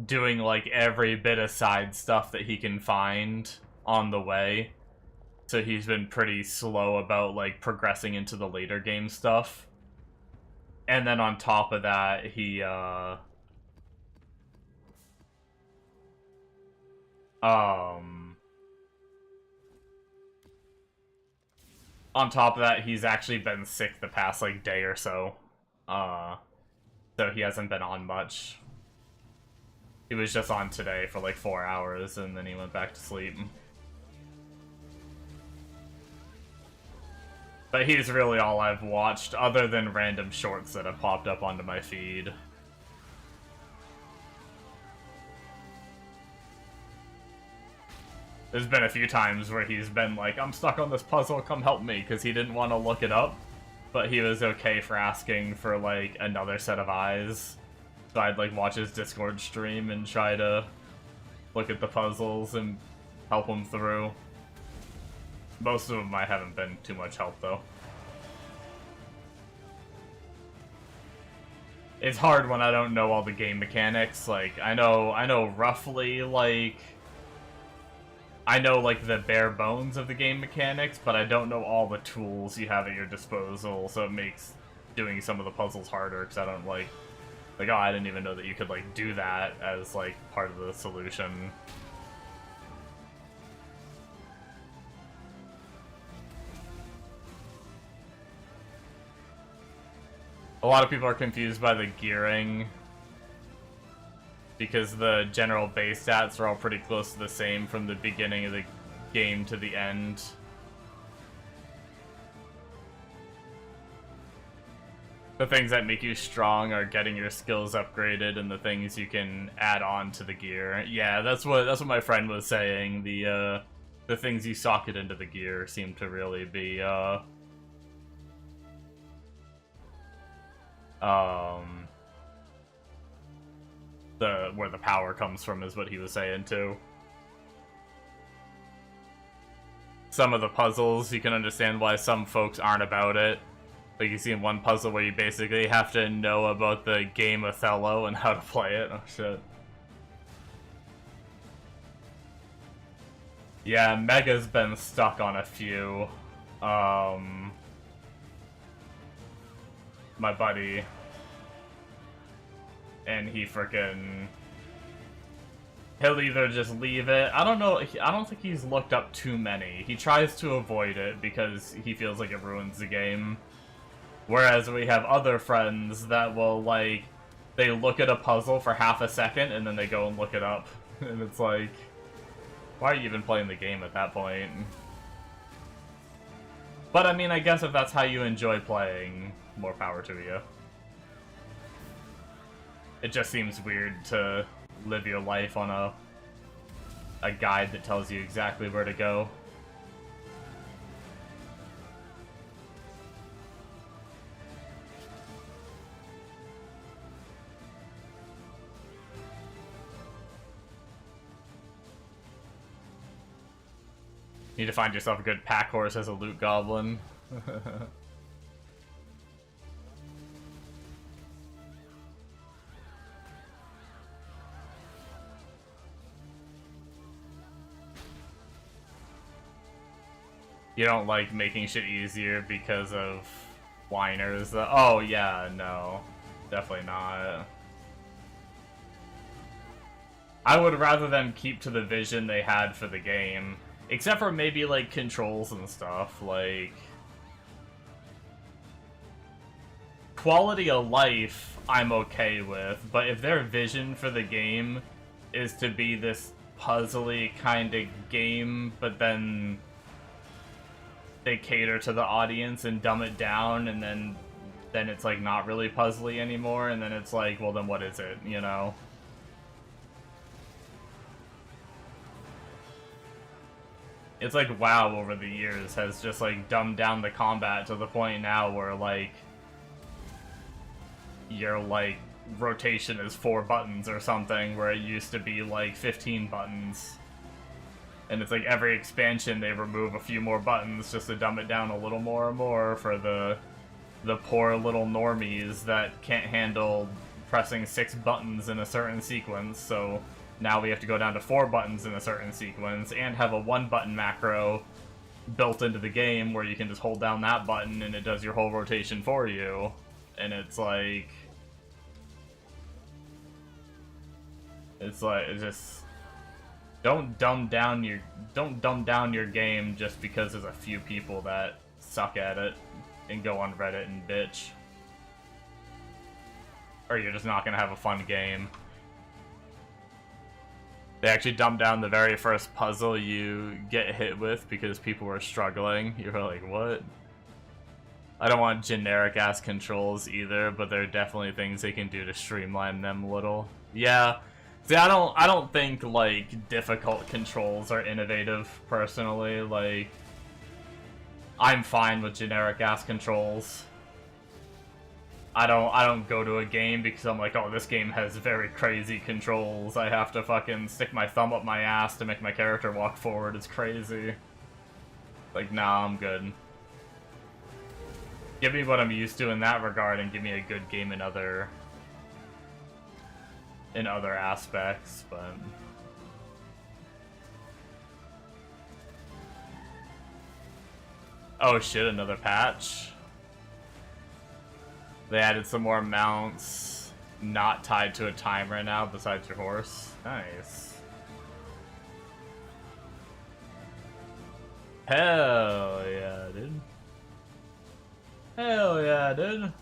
doing like every bit of side stuff that he can find on the way. So he's been pretty slow about like progressing into the later game stuff. And then on top of that, he on top of that, he's actually been sick the past like day or so. So he hasn't been on much. He was just on today for like 4 hours and then he went back to sleep. But he's really all I've watched, other than random shorts that have popped up onto my feed. There's been a few times where he's been like, I'm stuck on this puzzle, come help me, because he didn't want to look it up. But he was okay for asking for like another set of eyes. So I'd like watch his Discord stream and try to look at the puzzles and help him through. Most of them I haven't been too much help though. It's hard when I don't know all the game mechanics. Like I know roughly like I know like the bare bones of the game mechanics, but I don't know all the tools you have at your disposal, so it makes doing some of the puzzles harder because I don't like oh, I didn't even know that you could like do that as like part of the solution. A lot of people are confused by the gearing because the general base stats are all pretty close to the same from the beginning of the game to the end. The things that make you strong are getting your skills upgraded and the things you can add on to the gear. Yeah, that's what my friend was saying. The things you socket into the gear seem to really be where the power comes from is what he was saying too. Some of the puzzles, you can understand why some folks aren't about it. Like you see in one puzzle where you basically have to know about the game Othello and how to play it. Oh shit. Yeah, Mega's been stuck on a few. My buddy. And he frickin'... He'll either just leave it. I don't know. I don't think he's looked up too many. He tries to avoid it because he feels like it ruins the game. Whereas we have other friends that will, like, they look at a puzzle for half a second and then they go and look it up. And it's like, why are you even playing the game at that point? But I mean, I guess if that's how you enjoy playing, more power to you. It just seems weird to live your life on a guide that tells you exactly where to go. Need to find yourself a good pack horse as a loot goblin. You don't like making shit easier because of whiners. Oh yeah, no. Definitely not. I would rather them keep to the vision they had for the game. Except for maybe, like, controls and stuff. Like, quality of life, I'm okay with. But if their vision for the game is to be this puzzly kind of game, but then they cater to the audience and dumb it down, and then it's, like, not really puzzly anymore, and then it's like, well, then what is it, you know? It's like WoW over the years has just, like, dumbed down the combat to the point now where, like, your, like, rotation is 4 buttons or something, where it used to be, like, 15 buttons. And it's like every expansion they remove a few more buttons just to dumb it down a little more and more for the poor little normies that can't handle pressing 6 buttons in a certain sequence, so now we have to go down to 4 buttons in a certain sequence, and have a 1-button macro built into the game where you can just hold down that button and it does your whole rotation for you. And it's like... it's just... Don't dumb down your game just because there's a few people that suck at it and go on Reddit and bitch. Or you're just not gonna have a fun game. They actually dumbed down the very first puzzle you get hit with because people were struggling. You're like, what? I don't want generic-ass controls either, but there are definitely things they can do to streamline them a little. Yeah. See, I don't think, like, difficult controls are innovative, personally. Like, I'm fine with generic-ass controls. I don't go to a game because I'm like, oh, this game has very crazy controls. I have to fucking stick my thumb up my ass to make my character walk forward. It's crazy. Like, nah, I'm good. Give me what I'm used to in that regard and give me a good game in other aspects, but... oh shit, another patch. They added some more mounts not tied to a timer now besides your horse. Nice. Hell yeah, dude. Hell yeah, dude.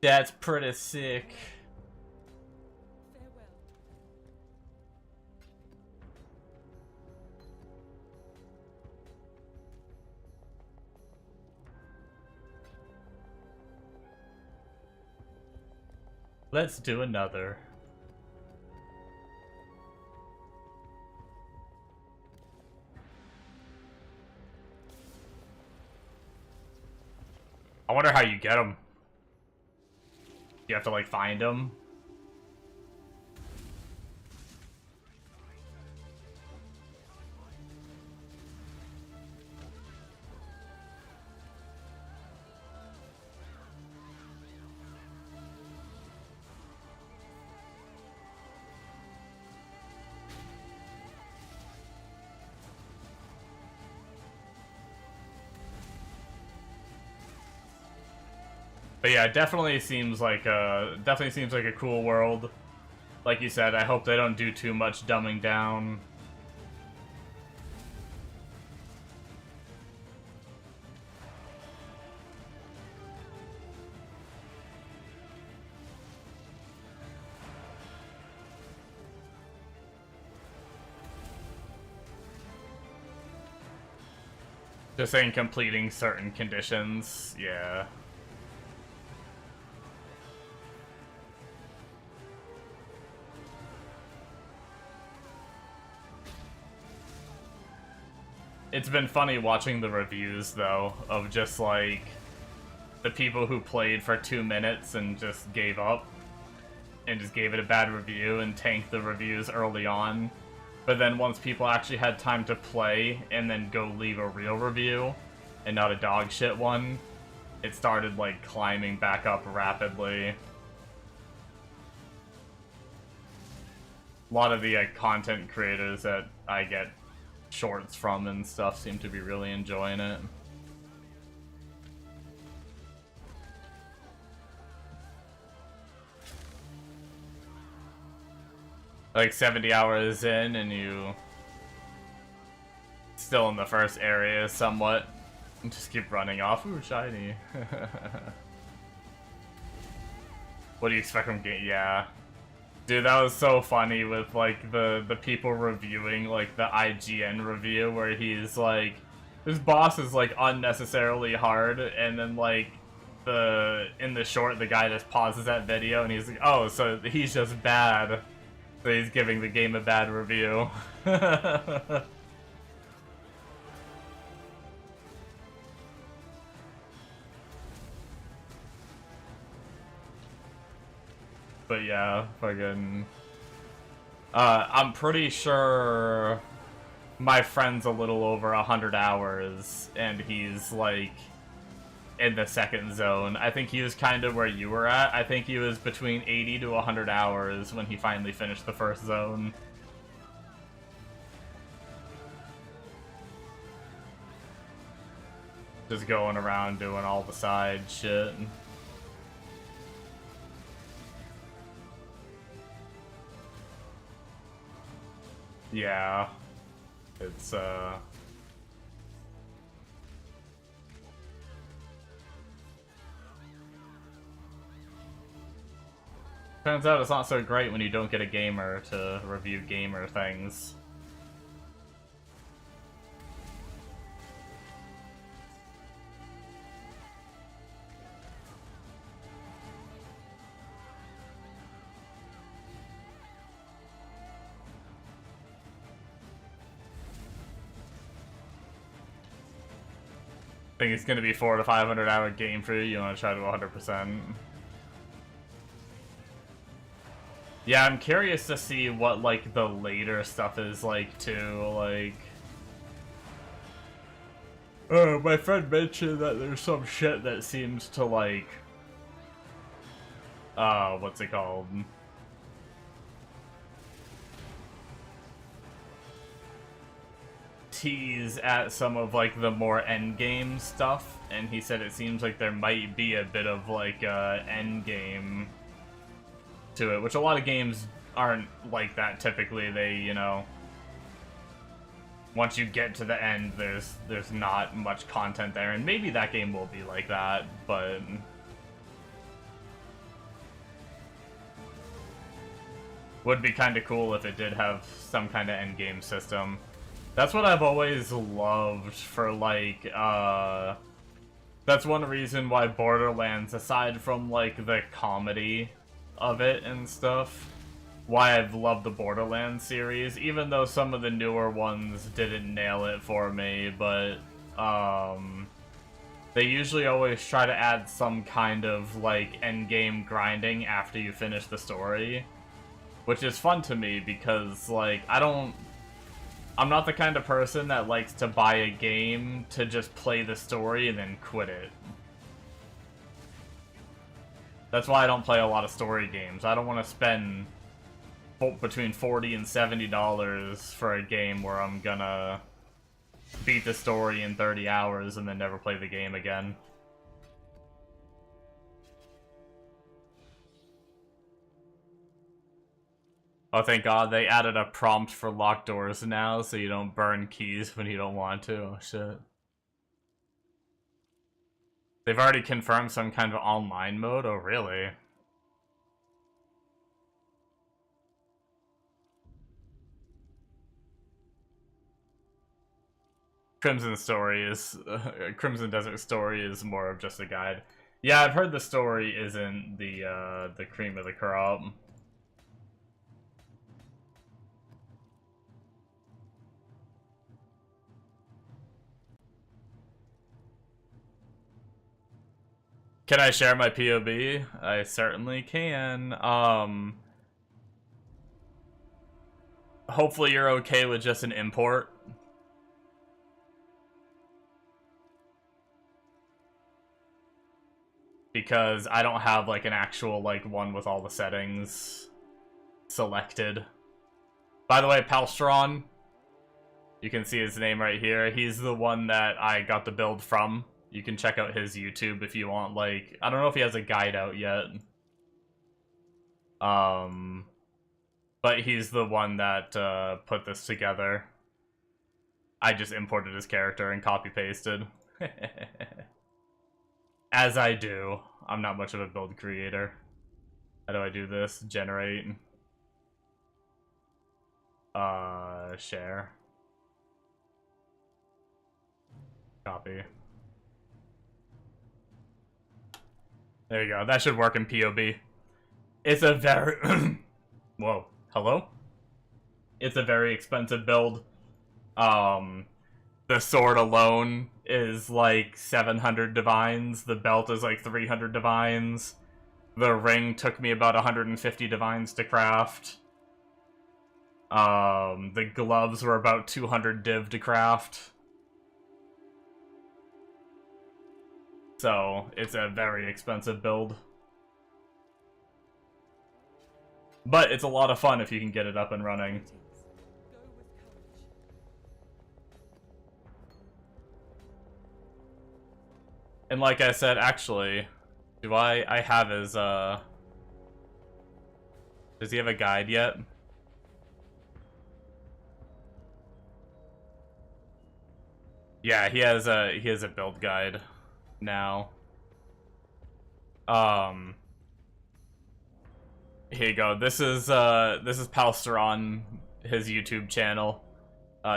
That's pretty sick. Farewell. Let's do another. I wonder how you get them. You have to, like, find them. But yeah, it definitely seems like a cool world. Like you said, I hope they don't do too much dumbing down. Just saying completing certain conditions, yeah. It's been funny watching the reviews, though, of just, like, the people who played for 2 minutes and just gave up. And just gave it a bad review and tanked the reviews early on. But then once people actually had time to play and then go leave a real review and not a dog shit one, it started, like, climbing back up rapidly. A lot of the content creators that I get shorts from and stuff seem to be really enjoying it. Like 70 hours in and you still in the first area somewhat. Just keep running off. Ooh, shiny. What do you expect from game? Yeah. Dude, that was so funny with like the people reviewing like the IGN review where he's like, this boss is like unnecessarily hard, and then like in the short the guy just pauses that video and he's like, oh, so he's just bad. So he's giving the game a bad review. But yeah, fucking... I'm pretty sure my friend's a little over 100 hours, and he's, like, in the second zone. I think he was kind of where you were at. I think he was between 80 to 100 hours when he finally finished the first zone. Just going around doing all the side shit. Yeah. It's, turns out it's not so great when you don't get a gamer to review gamer things. I think it's gonna be 400 to 500 hour game for you. You want to try to 100%. Yeah, I'm curious to see what like the later stuff is like too. Like, my friend mentioned that there's some shit that seems to like, what's it called? Tease at some of like the more endgame stuff, and he said it seems like there might be a bit of like endgame to it, which a lot of games aren't like that typically. They, you know, once you get to the end, there's not much content there, and maybe that game will be like that, but would be kind of cool if it did have some kind of endgame system. That's what I've always loved for, like, that's one reason why Borderlands, aside from, like, the comedy of it and stuff, why I've loved the Borderlands series, even though some of the newer ones didn't nail it for me, but, they usually always try to add some kind of, like, endgame grinding after you finish the story, which is fun to me because, like, I'm not the kind of person that likes to buy a game to just play the story and then quit it. That's why I don't play a lot of story games. I don't want to spend between $40 and $70 for a game where I'm gonna beat the story in 30 hours and then never play the game again. Oh, thank God, they added a prompt for locked doors now, so you don't burn keys when you don't want to. Oh, shit. They've already confirmed some kind of online mode? Oh, really? Crimson Desert Story is more of just a guide. Yeah, I've heard the story isn't the cream of the crop. Can I share my POV? I certainly can. Hopefully you're okay with just an import. Because I don't have like an actual like one with all the settings selected. By the way, Palstron, you can see his name right here. He's the one that I got the build from. You can check out his YouTube if you want, like, I don't know if he has a guide out yet. But he's the one that put this together. I just imported his character and copy-pasted. As I do. I'm not much of a build creator. How do I do this? Generate. Share. Copy. There you go. That should work in POB. It's a very... Whoa. Hello? It's a very expensive build. The sword alone is like 700 divines. The belt is like 300 divines. The ring took me about 150 divines to craft. The gloves were about 200 div to craft. So, it's a very expensive build. But it's a lot of fun if you can get it up and running. Go with courage. And like I said, actually, do I have his, does he have a guide yet? Yeah, he has a build guide now. Here you go. This is Palsteron, his YouTube channel.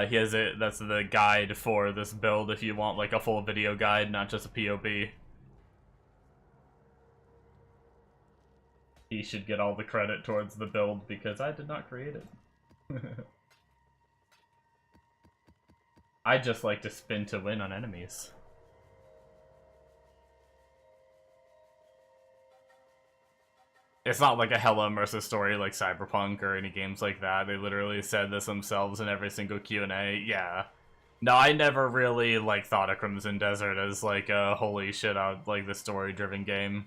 He has it. That's the guide for this build. If you want like a full video guide, not just a POV. He should get all the credit towards the build because I did not create it. I just like to spin to win on enemies. It's not like a hella immersive story like Cyberpunk or any games like that. They literally said this themselves in every single Q&A. Yeah. No, I never really like thought of Crimson Desert as like a holy shit out like the story-driven game.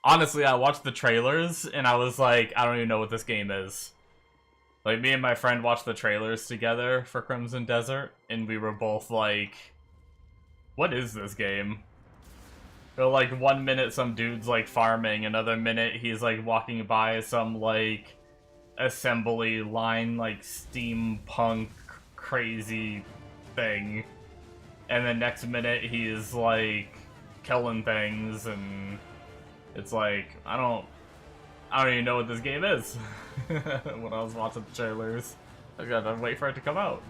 Honestly, I watched the trailers and I was like, I don't even know what this game is. Like, me and my friend watched the trailers together for Crimson Desert, and we were both like, what is this game? So, like, 1 minute some dude's, like, farming, another minute he's, like, walking by some, like, assembly line, like, steampunk crazy thing. And then next minute he's, like, killing things, and it's like, I don't even know what this game is. When I was watching the trailers, I gotta wait for it to come out.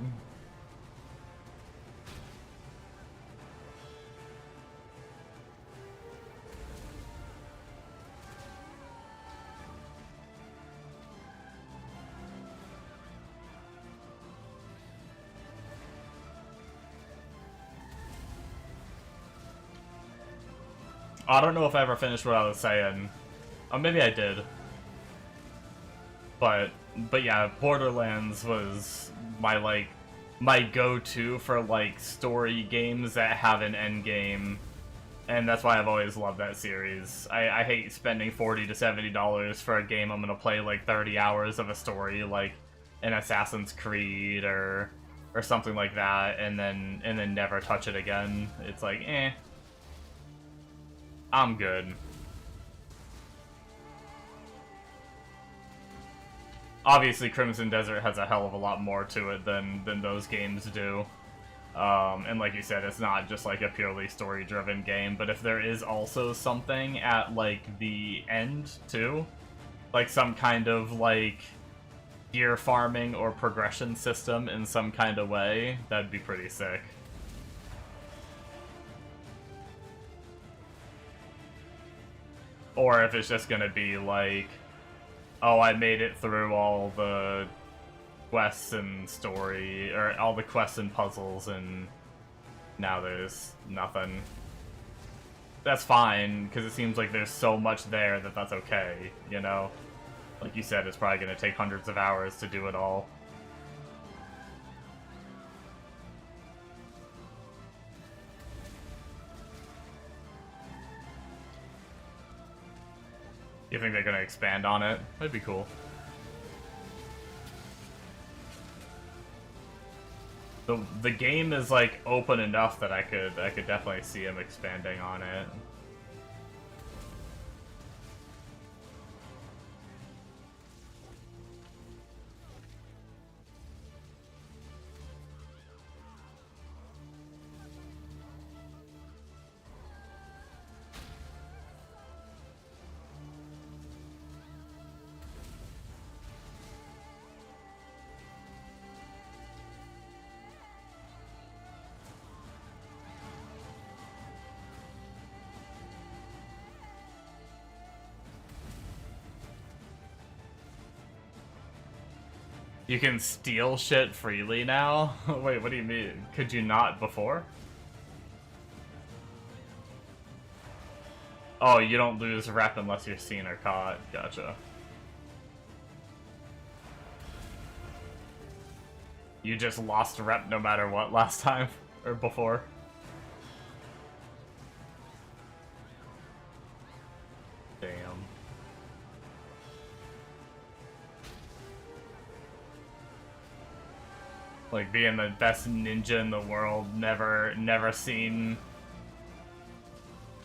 I don't know if I ever finished what I was saying. Oh, maybe I did. But yeah, Borderlands was my go-to for like story games that have an end game, and that's why I've always loved that series. I hate spending $40 to $70 for a game I'm gonna play like 30 hours of a story, like an Assassin's Creed or something like that, and then never touch it again. It's like, I'm good. Obviously, Crimson Desert has a hell of a lot more to it than those games do. And like you said, it's not just like a purely story-driven game, but if there is also something at like the end too, like some kind of like gear farming or progression system in some kind of way, that'd be pretty sick. Or if it's just gonna be like, oh, I made it through all the quests and story, or all the quests and puzzles, and now there's nothing. that's fine, because it seems like there's so much there that that's okay, you know? Like you said, it's probably going to take hundreds of hours to do it all. You think they're going to expand on it? That'd be cool. The game is like open enough that I could definitely see him expanding on it. You can steal shit freely now? Wait, what do you mean? Could you not before? Oh, you don't lose rep unless you're seen or caught. Gotcha. You just lost rep no matter what last time? Or before? Damn. Like being the best ninja in the world, never seen.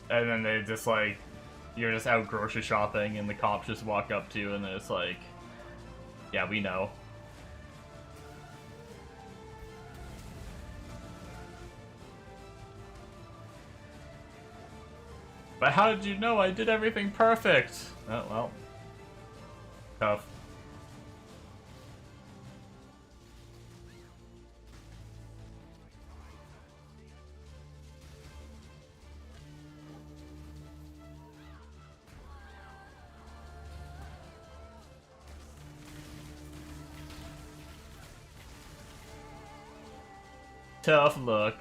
And then they just like, you're just out grocery shopping and the cops just walk up to you and it's like, yeah, we know. But how did you know I did everything perfect? Oh, well. Tough. Tough luck.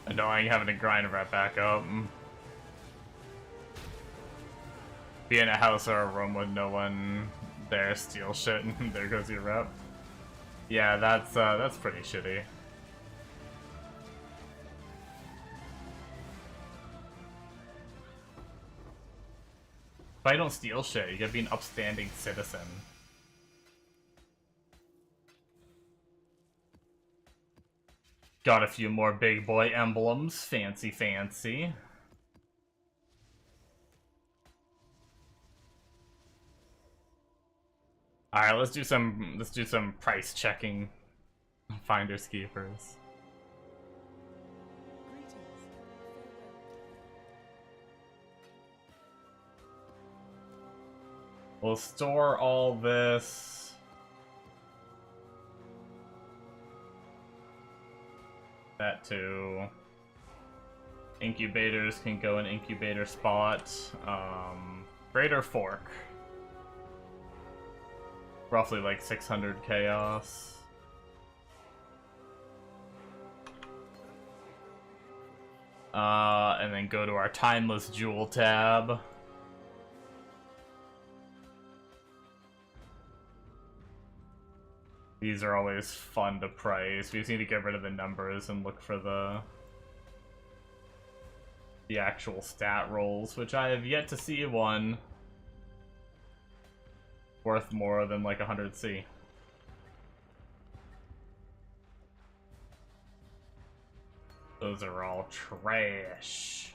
Annoying having to grind right back up. Be in a house or a room with no one there, steal shit, and there goes your rep. Yeah, that's pretty shitty. If I don't steal shit, you gotta be an upstanding citizen. Got a few more big boy emblems. Fancy, fancy. Alright, let's do some price checking. Finders keepers. Greetings. We'll store all this. That too. Incubators can go in incubator spot. Greater Fork. Roughly like 600 chaos. And then go to our Timeless Jewel tab. These are always fun to price. We just need to get rid of the numbers and look for the actual stat rolls, which I have yet to see one worth more than like 100C. Those are all trash.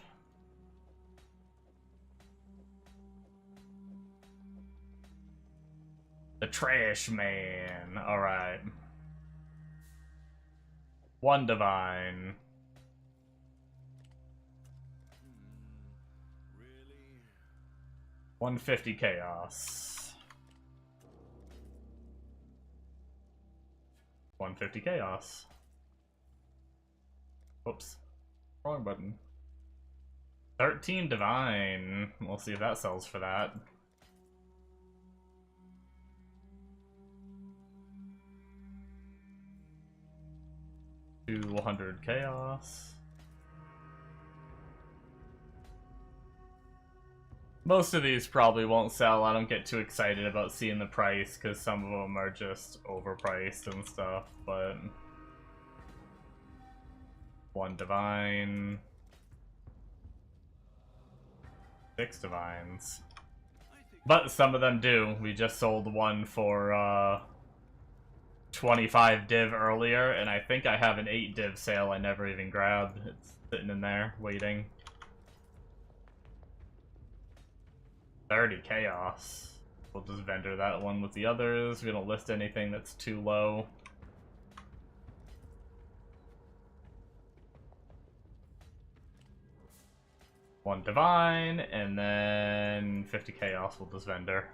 The Trash Man. Alright. 1 Divine. Really? 150 Chaos. 150 Chaos. Oops. Wrong button. 13 Divine. We'll see if that sells for that. $200 Chaos. Most of these probably won't sell. I don't get too excited about seeing the price because some of them are just overpriced and stuff, but 1 Divine. 6 Divines. But some of them do. We just sold one for 25 div earlier, and I think I have an 8 div sale I never even grabbed. It's sitting in there, waiting. 30 Chaos. We'll just vendor that one with the others. We don't list anything that's too low. One Divine, and then 50 Chaos we'll just vendor.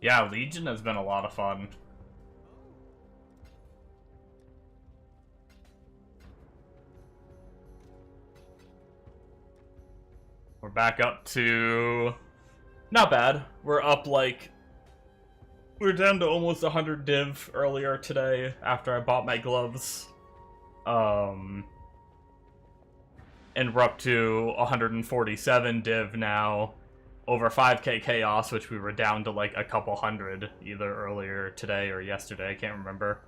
Yeah, Legion has been a lot of fun. We're back up to... not bad. We're up like... we're down to almost 100 div earlier today after I bought my gloves. And we're up to 147 div now. Over 5k chaos, which we were down to like a couple hundred either earlier today or yesterday, I can't remember.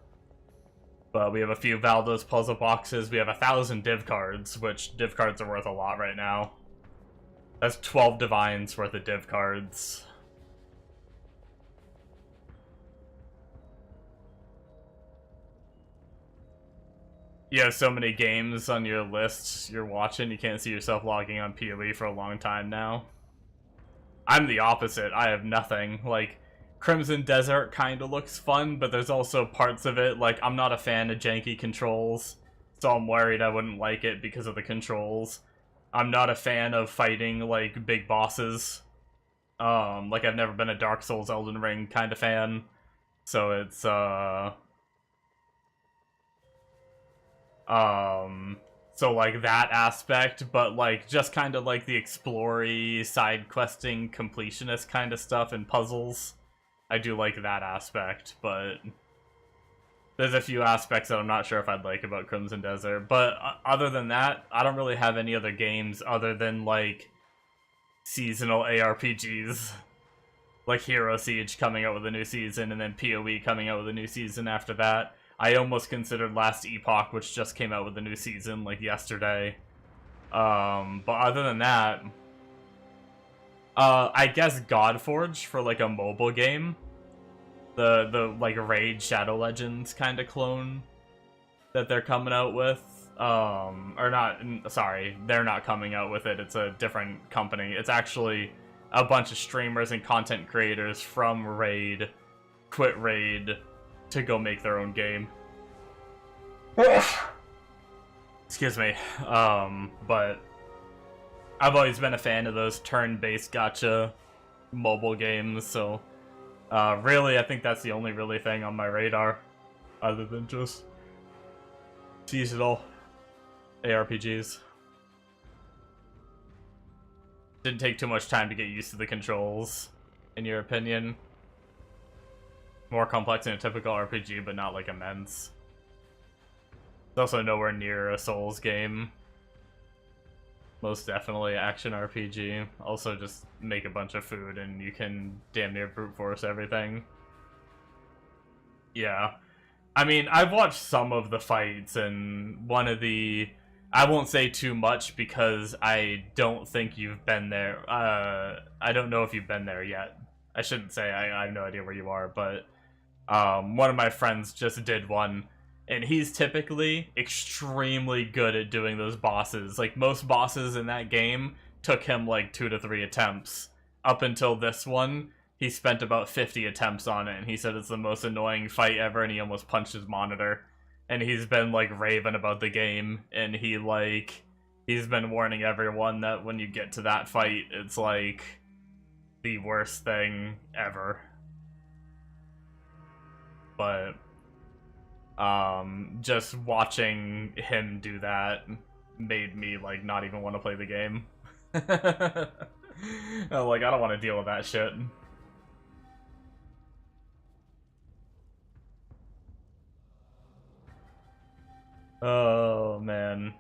But we have a few Valdos puzzle boxes. We have 1,000 div cards, which div cards are worth a lot right now. That's 12 divines worth of div cards. You have so many games on your list you're watching, you can't see yourself logging on PoE for a long time now. I'm the opposite. I have nothing. Like, Crimson Desert kind of looks fun, but there's also parts of it, like, I'm not a fan of janky controls, so I'm worried I wouldn't like it because of the controls. I'm not a fan of fighting, like, big bosses. Like, I've never been a Dark Souls Elden Ring kind of fan, so it's, so like that aspect, but like just kind of like the explory, side questing, completionist kind of stuff and puzzles. I do like that aspect, but there's a few aspects that I'm not sure if I'd like about Crimson Desert. But other than that, I don't really have any other games other than like seasonal ARPGs. Like Hero Siege coming out with a new season, and then PoE coming out with a new season after that. I almost considered Last Epoch, which just came out with a new season, like, yesterday. But other than that... I guess Godforge for, like, a mobile game. The like, Raid Shadow Legends kind of clone that they're coming out with. Or not... sorry, they're not coming out with it. It's a different company. It's actually a bunch of streamers and content creators from Raid quit Raid to go make their own game. Excuse me. But I've always been a fan of those turn-based gacha mobile games, so really I think that's the only really thing on my radar other than just seasonal ARPGs. Didn't take too much time to get used to the controls, in your opinion. More complex than a typical RPG, but not like immense. It's also nowhere near a Souls game. Most definitely action RPG. Also just make a bunch of food and you can damn near brute force everything. Yeah. I mean, I've watched some of the fights, and one of the... I won't say too much because I don't think you've been there. I don't know if you've been there yet. I shouldn't say, I have no idea where you are, but... one of my friends just did one, and he's typically extremely good at doing those bosses. Like, most bosses in that game took him like 2 to 3 attempts. Up until this one, he spent about 50 attempts on it, and he said it's the most annoying fight ever, and he almost punched his monitor. And he's been like raving about the game, and he's been warning everyone that when you get to that fight, it's like the worst thing ever. But just watching him do that made me like not even want to play the game. I'm like, I don't want to deal with that shit. Oh man.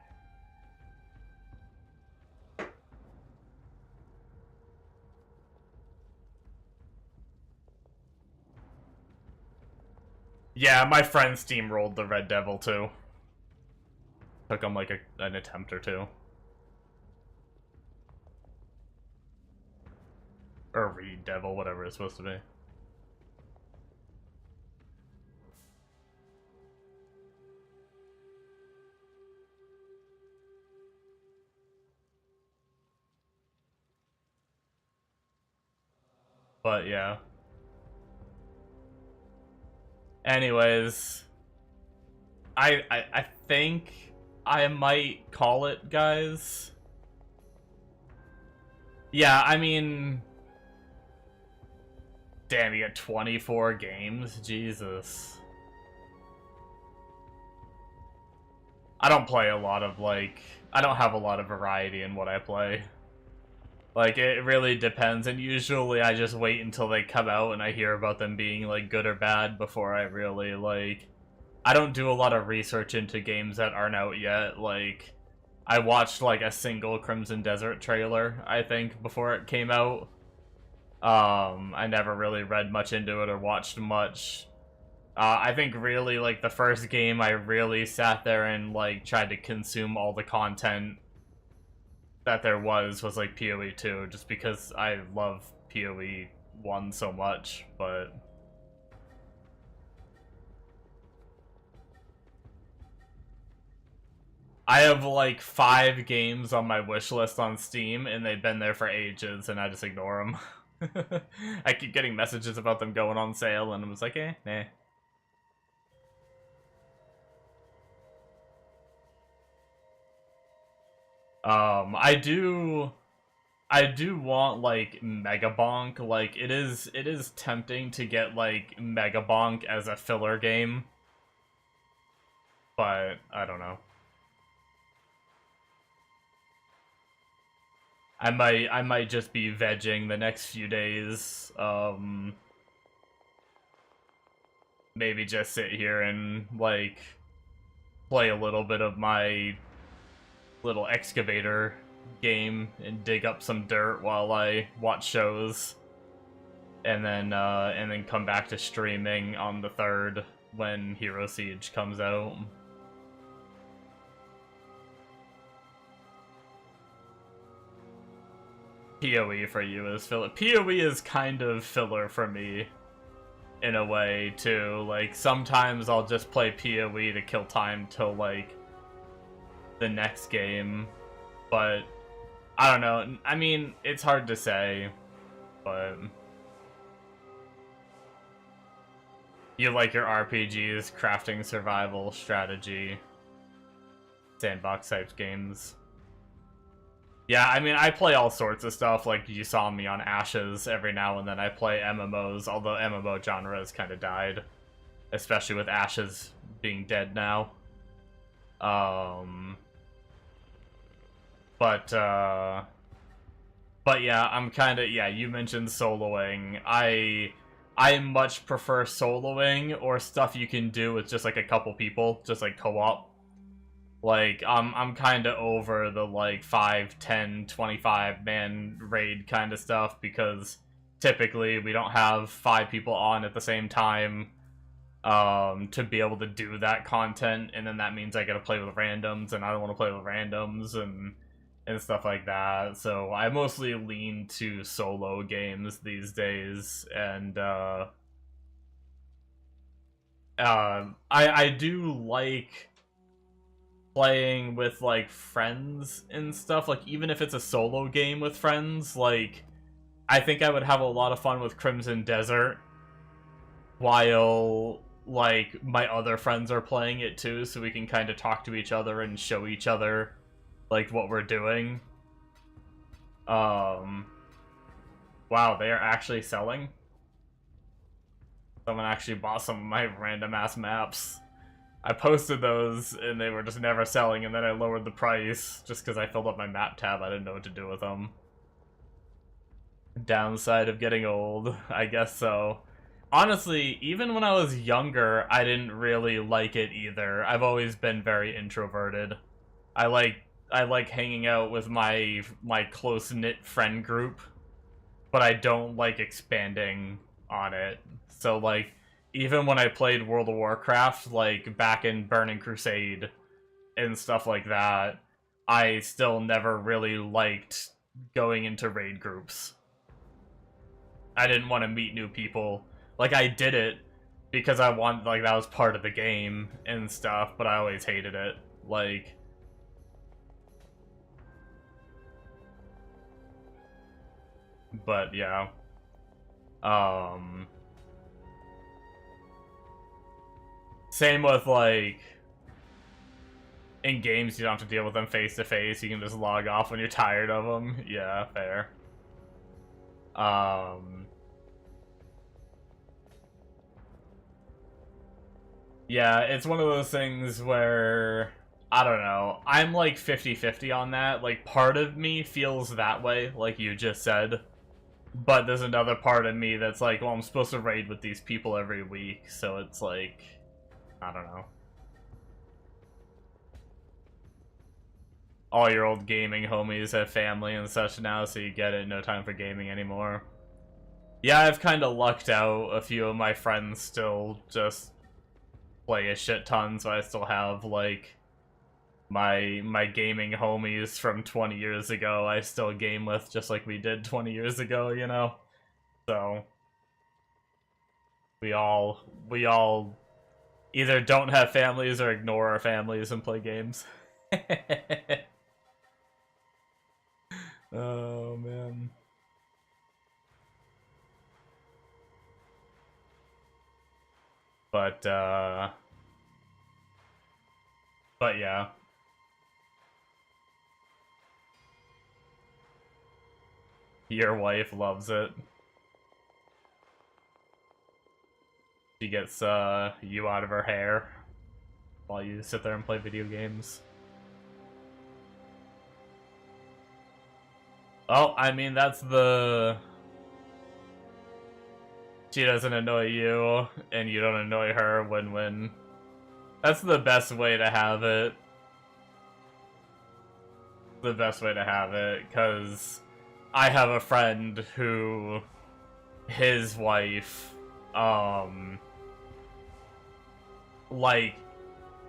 Yeah, my friend steamrolled the Red Devil too. Took him like an attempt or two. Or Reed Devil, whatever it's supposed to be. But yeah. Anyways, I think I might call it, guys. Yeah, I mean, damn, you got 24 games? Jesus. I don't play a lot of, like, I don't have a lot of variety in what I play. Like, it really depends, and usually I just wait until they come out and I hear about them being, like, good or bad before I really, like... I don't do a lot of research into games that aren't out yet. Like, I watched, like, a single Crimson Desert trailer, I think, before it came out. I never really read much into it or watched much. I think really, like, the first game I really sat there and, like, tried to consume all the content that there was like PoE 2, just because I love PoE 1 so much, but... I have like 5 games on my wish list on Steam, and they've been there for ages, and I just ignore them. I keep getting messages about them going on sale, and I'm just like, nah. I do want like Mega Bonk. Like it is tempting to get like Mega Bonk as a filler game, but I don't know. I might just be vegging the next few days. Maybe just sit here and like play a little bit of my little excavator game and dig up some dirt while I watch shows, and then come back to streaming on the 3rd when Hero Siege comes out. PoE for you is filler. PoE is kind of filler for me in a way too. Like sometimes I'll just play PoE to kill time till like the next game, but I don't know. I mean, it's hard to say, but you like your RPGs, crafting, survival, strategy, sandbox type games. Yeah, I mean, I play all sorts of stuff. Like you saw me on Ashes every now and then. I play MMOs, although MMO genre has kind of died, especially with Ashes being dead now. But yeah, I'm kind of, yeah, you mentioned soloing. I much prefer soloing or stuff you can do with just like a couple people, just like co-op. Like, I'm kind of over the like 5, 10, 25 man raid kind of stuff, because typically we don't have 5 people on at the same time to be able to do that content, and then that means I gotta play with randoms, and I don't want to play with randoms and stuff like that. So I mostly lean to solo games these days, and I do like playing with like friends and stuff, like even if it's a solo game with friends, like I think I would have a lot of fun with Crimson Desert while like my other friends are playing it too, so we can kind of talk to each other and show each other like what we're doing. Wow, they are actually selling. Someone actually bought some of my random ass maps. I posted those and they were just never selling, and then I lowered the price just because I filled up my map tab. I didn't know what to do with them. Downside of getting old, I guess so. Honestly, even when I was younger, I didn't really like it either. I've always been very introverted. I like hanging out with my close-knit friend group, but I don't like expanding on it. So like, even when I played World of Warcraft, like back in Burning Crusade and stuff like that, I still never really liked going into raid groups. I didn't want to meet new people. Like, I did it because I wanted, like, that was part of the game and stuff, but I always hated it. Like, but yeah. Same with, like, in games you don't have to deal with them face to face. You can just log off when you're tired of them. Yeah, fair. Yeah, it's one of those things where, I don't know, I'm like 50-50 on that. Like, part of me feels that way, like you just said. But there's another part of me that's like, well, I'm supposed to raid with these people every week, so it's like, I don't know. All your old gaming homies have family and such now, so you get it, no time for gaming anymore. Yeah, I've kind of lucked out. A few of my friends still just play a shit ton, so I still have, like, my gaming homies from 20 years ago I still game with, just like we did 20 years ago, you know? So, we all either don't have families or ignore our families and play games. Oh, man. But yeah. Your wife loves it. She gets you out of her hair while you sit there and play video games. Oh, I mean, that's the... She doesn't annoy you, and you don't annoy her, win-win. That's the best way to have it. The best way to have it, because I have a friend who... his wife, like,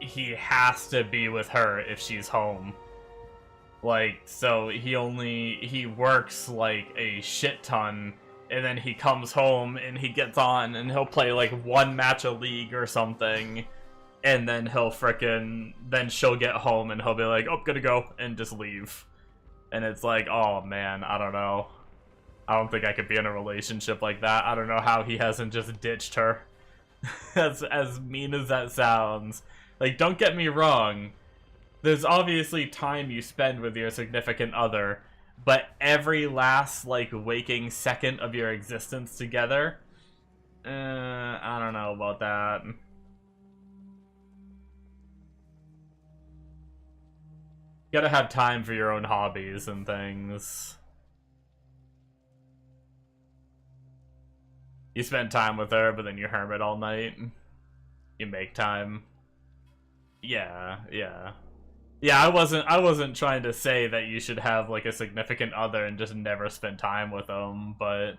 he has to be with her if she's home. Like, so he works, like, a shit ton, and then he comes home and he gets on and he'll play, like, one match of League or something, and then then she'll get home and he'll be like, oh, gotta go, and just leave. And it's like, oh, man, I don't know. I don't think I could be in a relationship like that. I don't know how he hasn't just ditched her. As mean as that sounds. Like, don't get me wrong. There's obviously time you spend with your significant other, but every last, like, waking second of your existence together, I don't know about that. You gotta have time for your own hobbies and things. You spend time with her, but then you hermit all night. You make time. Yeah, yeah. Yeah, I wasn't trying to say that you should have, like, a significant other and just never spend time with them, but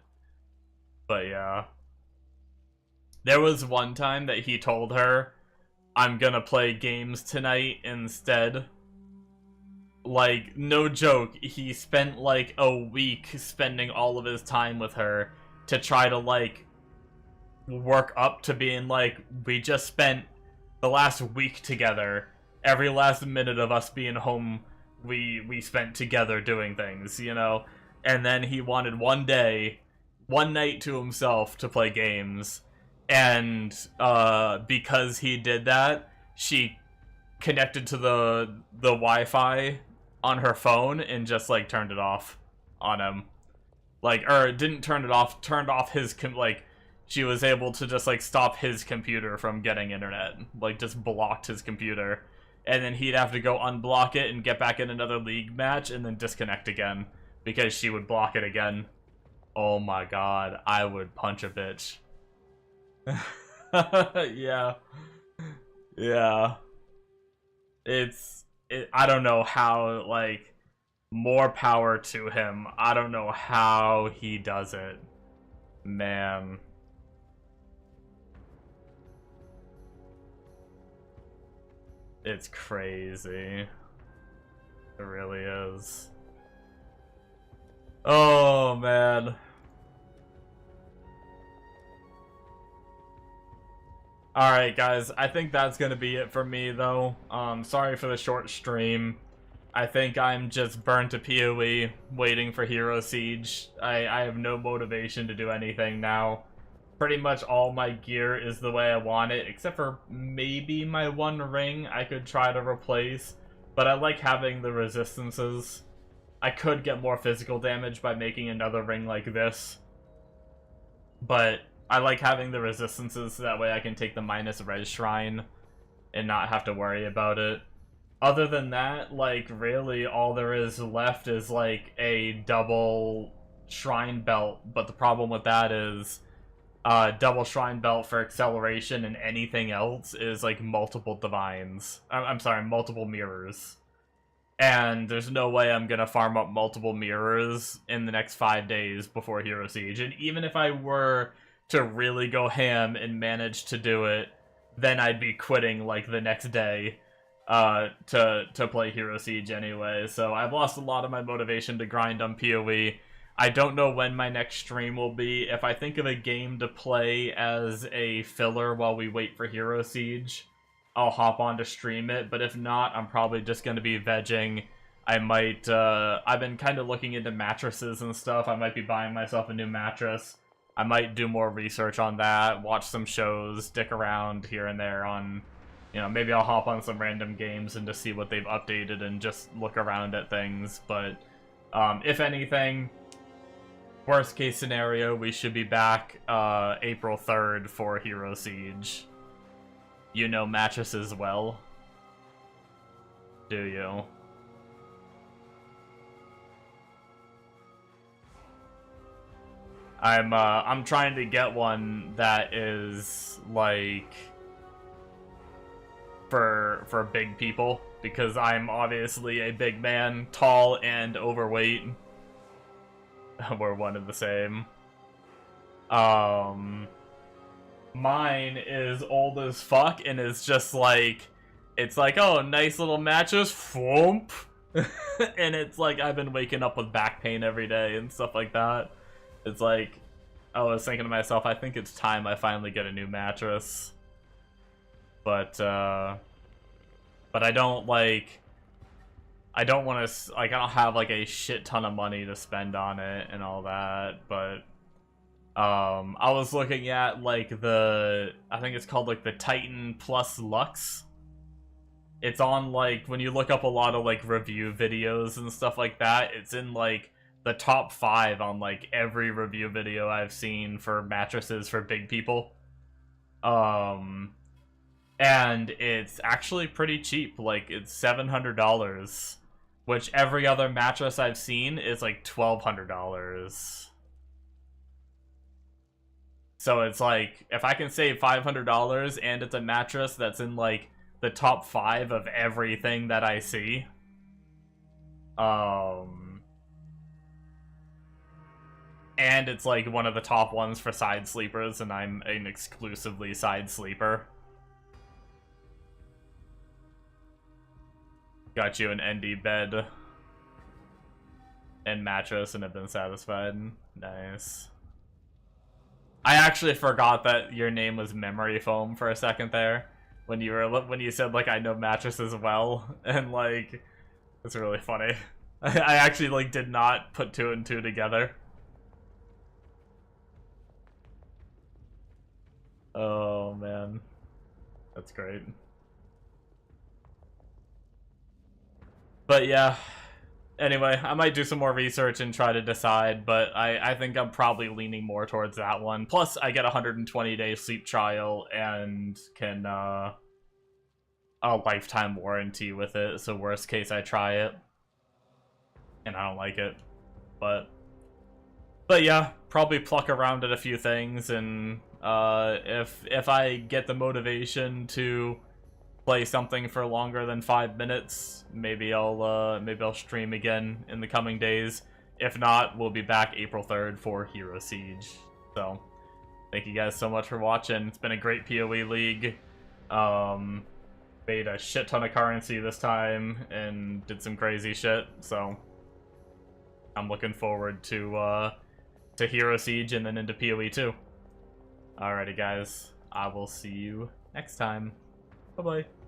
yeah. There was one time that he told her, I'm gonna play games tonight instead. Like, no joke, he spent, like, a week spending all of his time with her to try to, like, work up to being like, we just spent the last week together. every last minute of us being home we spent together doing things, you know? And then he wanted one night to himself to play games. And because he did that, she connected to the Wi-Fi on her phone and just like turned it off on him. Like, or didn't turn it off, turned off his like, she was able to just like stop his computer from getting internet, like just blocked his computer, and then he'd have to go unblock it and get back in another league match and then disconnect again because she would block it again. Oh my god, I would punch a bitch. Yeah. Yeah. I don't know how, like, more power to him. I don't know how he does it. Man. It's crazy. It really is. Oh, man. Alright, guys. I think that's gonna be it for me, though. Sorry for the short stream. I think I'm just burnt to PoE, waiting for Hero Siege. I have no motivation to do anything now. Pretty much all my gear is the way I want it, except for maybe my one ring I could try to replace. But I like having the resistances. I could get more physical damage by making another ring like this. But I like having the resistances so that way I can take the minus res shrine and not have to worry about it. Other than that, like, really all there is left is, like, a double shrine belt, but the problem with that is, double shrine belt for acceleration and anything else is, like, multiple divines. I'm sorry, multiple mirrors. And there's no way I'm gonna farm up multiple mirrors in the next 5 days before Hero Siege. And even if I were to really go ham and manage to do it, then I'd be quitting, like, the next day. To play Hero Siege anyway, so I've lost a lot of my motivation to grind on PoE. I don't know when my next stream will be. If I think of a game to play as a filler while we wait for Hero Siege, I'll hop on to stream it, but if not, I'm probably just going to be vegging. I might, I've been kind of looking into mattresses and stuff. I might be buying myself a new mattress. I might do more research on that, watch some shows, dick around here and there on... You know, maybe I'll hop on some random games and just see what they've updated and just look around at things. But, if anything, worst case scenario, we should be back April 3rd for Hero Siege. You know mattresses well? Do you? I'm trying to get one that is, like... for big people, because I'm obviously a big man, tall and overweight. We're one and the same. Mine is old as fuck and is just like, it's like, oh, nice little mattress, whoomp. And it's like, I've been waking up with back pain every day and stuff like that. It's like, I was thinking to myself, I think it's time I finally get a new mattress. But I don't, like, I don't want to, like, I don't have, like, a shit ton of money to spend on it and all that, but, I was looking at, like, I think it's called, like, the Titan Plus Luxe. It's on, like, when you look up a lot of, like, review videos and stuff like that, it's in, like, the top 5 on, like, every review video I've seen for mattresses for big people. And it's actually pretty cheap, like, it's $700, which every other mattress I've seen is, like, $1,200. So it's like, if I can save $500 and it's a mattress that's in, like, the top 5 of everything that I see, and it's, like, one of the top ones for side sleepers, and I'm an exclusively side sleeper. Got you an ND bed and mattress and have been satisfied. Nice. I actually forgot that your name was Memory Foam for a second there. when you said like I know mattresses well, and like it's really funny. I actually like did not put two and two together. Oh man, that's great. But yeah, anyway, I might do some more research and try to decide, but I think I'm probably leaning more towards that one. Plus, I get a 120-day sleep trial and can a lifetime warranty with it, so worst case I try it and I don't like it. But yeah, probably pluck around at a few things, and if I get the motivation to play something for longer than 5 minutes, maybe I'll stream again in the coming days. If not, we'll be back April 3rd for Hero Siege. So thank you guys so much for watching. It's been a great PoE league. Made a shit ton of currency this time and did some crazy shit, so I'm looking forward to Hero Siege and then into PoE 2. Alrighty guys, I will see you next time. Bye-bye.